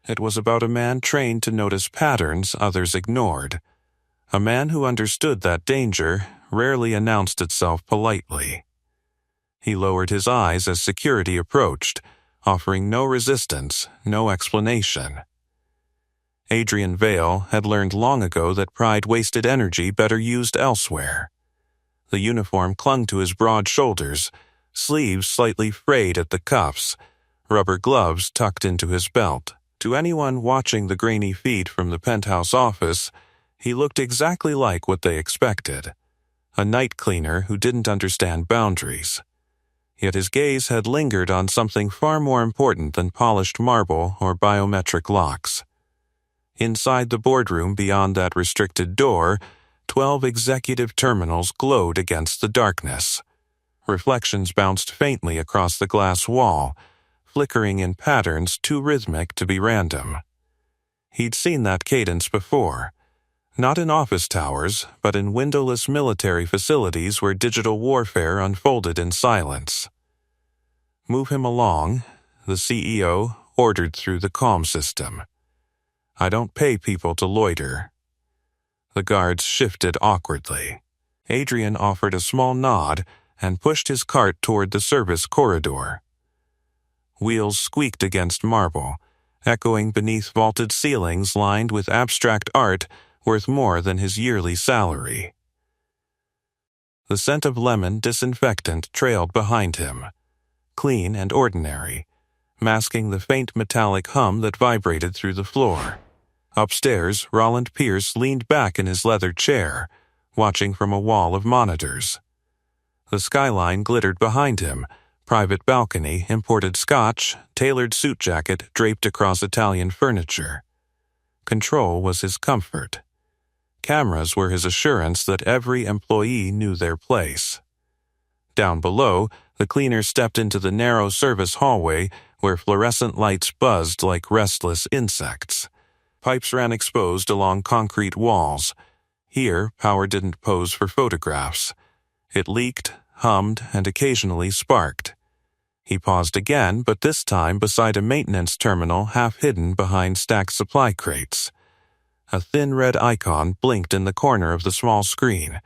It was about a man trained to notice patterns others ignored. A man who understood that danger rarely announced itself politely. He lowered his eyes as security approached, offering no resistance, no explanation. Adrian Vale had learned long ago that pride wasted energy better used elsewhere. The uniform clung to his broad shoulders, sleeves slightly frayed at the cuffs, rubber gloves tucked into his belt. To anyone watching the grainy feed from the penthouse office, he looked exactly like what they expected. A night cleaner who didn't understand boundaries. Yet his gaze had lingered on something far more important than polished marble or biometric locks. Inside the boardroom beyond that restricted door, 12 executive terminals glowed against the darkness. Reflections bounced faintly across the glass wall, flickering in patterns too rhythmic to be random. He'd seen that cadence before. Not in office towers, but in windowless military facilities where digital warfare unfolded in silence. Move him along, the CEO ordered through the comm system. I don't pay people to loiter. The guards shifted awkwardly. Adrian offered a small nod and pushed his cart toward the service corridor. Wheels squeaked against marble, echoing beneath vaulted ceilings lined with abstract art worth more than his yearly salary. The scent of lemon disinfectant trailed behind him, clean and ordinary, masking the faint metallic hum that vibrated through the floor. Upstairs, Roland Pierce leaned back in his leather chair, watching from a wall of monitors. The skyline glittered behind him, private balcony, imported scotch, tailored suit jacket draped across Italian furniture. Control was his comfort. Cameras were his assurance that every employee knew their place. Down below, the cleaner stepped into the narrow service hallway where fluorescent lights buzzed like restless insects. Pipes ran exposed along concrete walls. Here, power didn't pose for photographs. It leaked, hummed, and occasionally sparked. He paused again, but this time beside a maintenance terminal half hidden behind stacked supply crates. A thin red icon blinked in the corner of the small screen.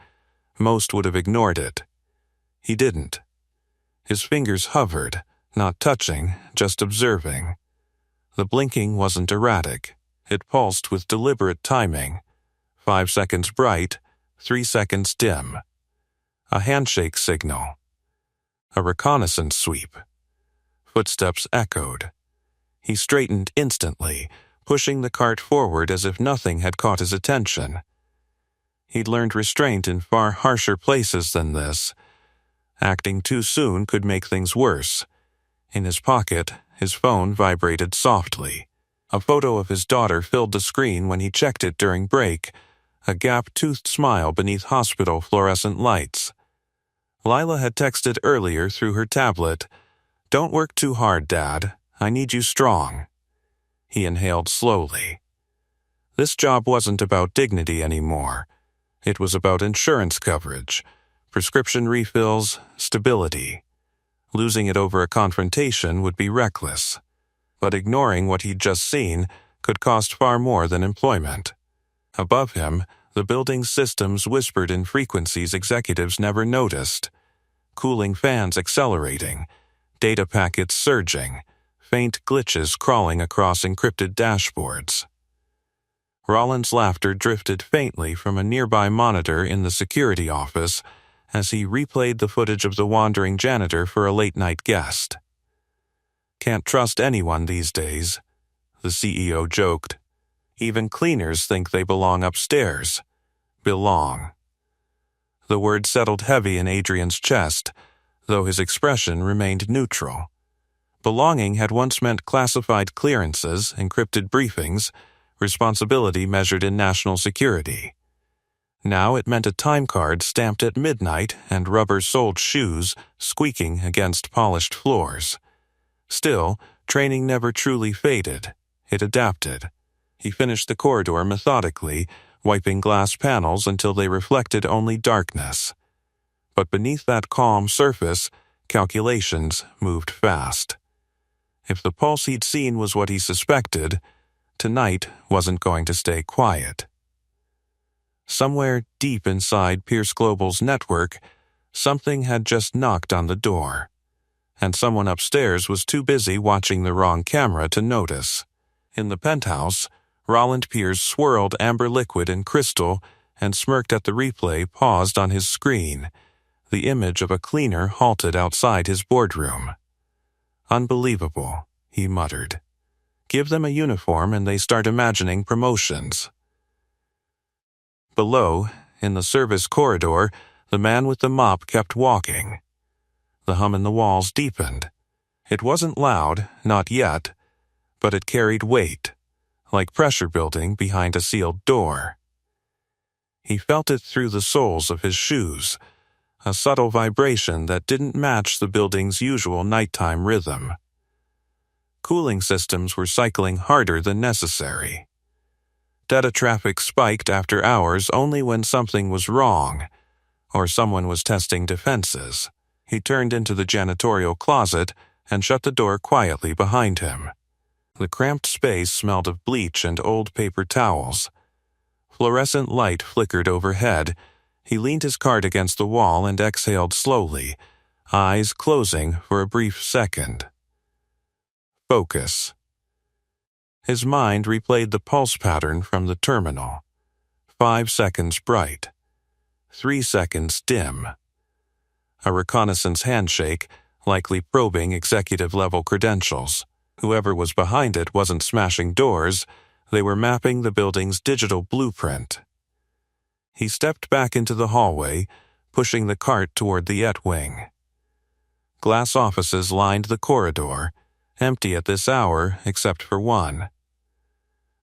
Most would have ignored it. He didn't. His fingers hovered, not touching, just observing. The blinking wasn't erratic. It pulsed with deliberate timing. 5 seconds bright, 3 seconds dim. A handshake signal. A reconnaissance sweep. Footsteps echoed. He straightened instantly, pushing the cart forward as if nothing had caught his attention. He'd learned restraint in far harsher places than this. Acting too soon could make things worse. In his pocket, his phone vibrated softly. A photo of his daughter filled the screen when he checked it during break, a gap-toothed smile beneath hospital fluorescent lights. Lila had texted earlier through her tablet, "Don't work too hard, Dad. I need you strong." He inhaled slowly. This job wasn't about dignity anymore. It was about insurance coverage, prescription refills, stability. Losing it over a confrontation would be reckless. But ignoring what he'd just seen could cost far more than employment. Above him, the building's systems whispered in frequencies executives never noticed. Cooling fans accelerating, data packets surging, faint glitches crawling across encrypted dashboards. Rollins' laughter drifted faintly from a nearby monitor in the security office as he replayed the footage of the wandering janitor for a late-night guest. "Can't trust anyone these days," the CEO joked. "Even cleaners think they belong upstairs. Belong." The word settled heavy in Adrian's chest, though his expression remained neutral. Belonging had once meant classified clearances, encrypted briefings, responsibility measured in national security. Now it meant a time card stamped at midnight and rubber-soled shoes squeaking against polished floors. Still, training never truly faded. It adapted. He finished the corridor methodically, wiping glass panels until they reflected only darkness. But beneath that calm surface, calculations moved fast. If the pulse he'd seen was what he suspected, tonight wasn't going to stay quiet. Somewhere deep inside Pierce Global's network, something had just knocked on the door. And someone upstairs was too busy watching the wrong camera to notice. In the penthouse, Roland Pierce swirled amber liquid and crystal and smirked at the replay paused on his screen, the image of a cleaner halted outside his boardroom. "Unbelievable," he muttered. "Give them a uniform and they start imagining promotions." Below, in the service corridor, the man with the mop kept walking. The hum in the walls deepened. It wasn't loud, not yet, but it carried weight, like pressure building behind a sealed door. He felt it through the soles of his shoes, a subtle vibration that didn't match the building's usual nighttime rhythm. Cooling systems were cycling harder than necessary. Data traffic spiked after hours only when something was wrong, or someone was testing defenses. He turned into the janitorial closet and shut the door quietly behind him. The cramped space smelled of bleach and old paper towels. Fluorescent light flickered overhead. He leaned his cart against the wall and exhaled slowly, eyes closing for a brief second. Focus. His mind replayed the pulse pattern from the terminal. 5 seconds bright. 3 seconds dim. A reconnaissance handshake, likely probing executive-level credentials. Whoever was behind it wasn't smashing doors, they were mapping the building's digital blueprint. He stepped back into the hallway, pushing the cart toward the Et wing. Glass offices lined the corridor, empty at this hour except for one.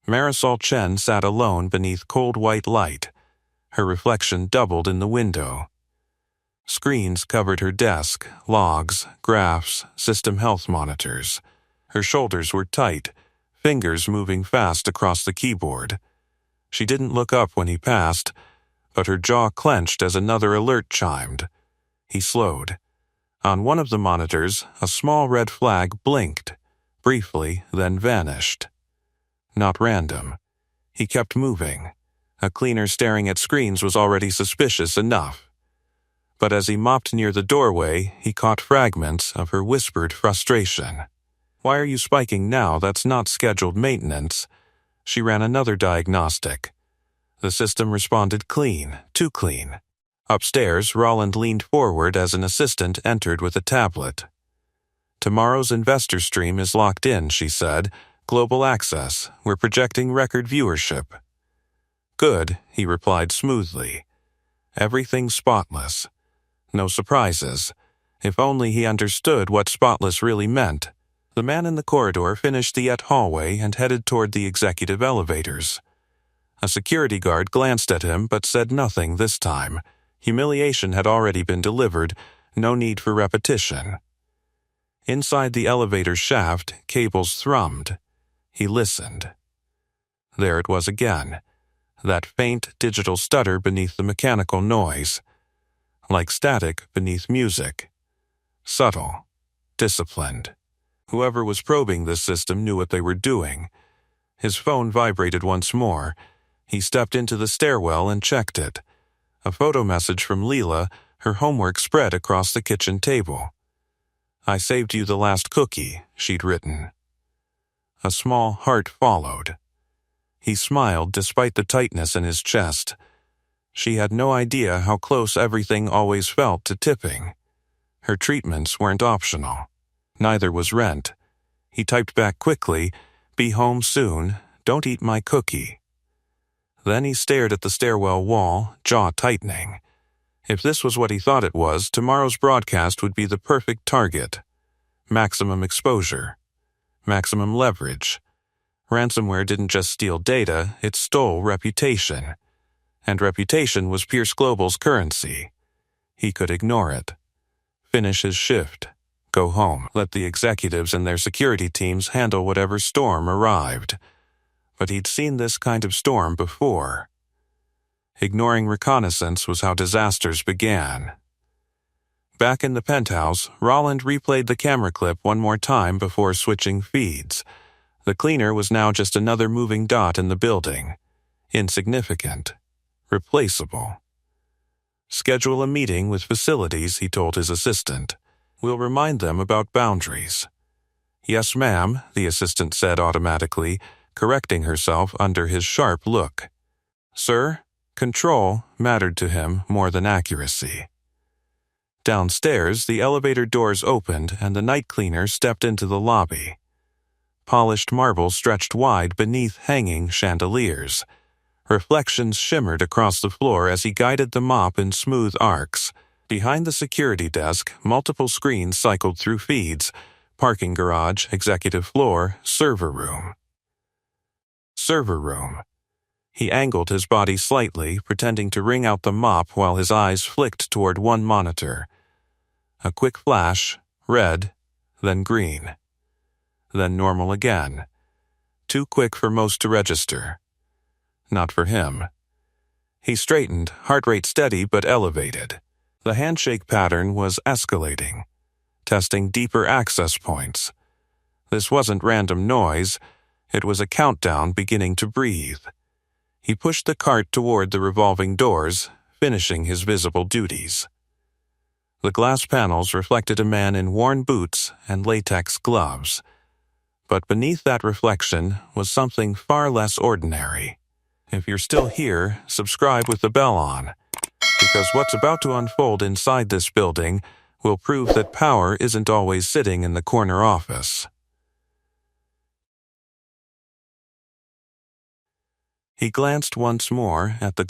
Marisol Chen sat alone beneath cold white light. Her reflection doubled in the window. Screens covered her desk, logs, graphs, system health monitors. Her shoulders were tight, fingers moving fast across the keyboard. She didn't look up when he passed, but her jaw clenched as another alert chimed. He slowed. On one of the monitors, a small red flag blinked, briefly, then vanished. Not random. He kept moving. A cleaner staring at screens was already suspicious enough. But as he mopped near the doorway, he caught fragments of her whispered frustration. "Why are you spiking now? That's not scheduled maintenance." She ran another diagnostic. The system responded clean, too clean. Upstairs, Roland leaned forward as an assistant entered with a tablet. "Tomorrow's investor stream is locked in," she said. "Global access. We're projecting record viewership." "Good," he replied smoothly. "Everything spotless. No surprises. If only he understood what spotless really meant." The man in the corridor finished the Et hallway and headed toward the executive elevators. A security guard glanced at him but said nothing this time. Humiliation had already been delivered, No need for repetition. Inside the elevator shaft, cables thrummed. He listened. There it was again, that faint digital stutter beneath the mechanical noise, like static beneath music. Subtle, disciplined. Whoever was probing this system knew what they were doing. His phone vibrated once more. He stepped into the stairwell and checked it. A photo message from Leela, her homework spread across the kitchen table. "I saved you the last cookie," she'd written. A small heart followed. He smiled despite the tightness in his chest. She had no idea how close everything always felt to tipping. Her treatments weren't optional. Neither was rent. He typed back quickly, "Be home soon. Don't eat my cookie." Then he stared at the stairwell wall, jaw tightening. If this was what he thought it was, tomorrow's broadcast would be the perfect target. Maximum exposure. Maximum leverage. Ransomware didn't just steal data, it stole reputation. And reputation was Pierce Global's currency. He could ignore it. Finish his shift. Go home. Let the executives and their security teams handle whatever storm arrived. But he'd seen this kind of storm before. Ignoring reconnaissance was how disasters began. Back in the penthouse, Rolland replayed the camera clip one more time before switching feeds. The cleaner was now just another moving dot in the building. Insignificant. Replaceable. "Schedule a meeting with facilities," he told his assistant. "We'll remind them about boundaries." "Yes, ma'am," the assistant said automatically, correcting herself under his sharp look. "Sir?" Control mattered to him more than accuracy. Downstairs, the elevator doors opened and the night cleaner stepped into the lobby. Polished marble stretched wide beneath hanging chandeliers. Reflections shimmered across the floor as he guided the mop in smooth arcs. Behind the security desk, multiple screens cycled through feeds: parking garage, executive floor, server room. Server room. He angled his body slightly, pretending to wring out the mop while his eyes flicked toward one monitor. A quick flash, red, then green. Then normal again. Too quick for most to register. Not for him. He straightened, heart rate steady but elevated. The handshake pattern was escalating, testing deeper access points. This wasn't random noise. It was a countdown beginning to breathe. He pushed the cart toward the revolving doors, finishing his visible duties. The glass panels reflected a man in worn boots and latex gloves. But beneath that reflection was something far less ordinary. If you're still here, subscribe with the bell on, because what's about to unfold inside this building will prove that power isn't always sitting in the corner office. He glanced once more at the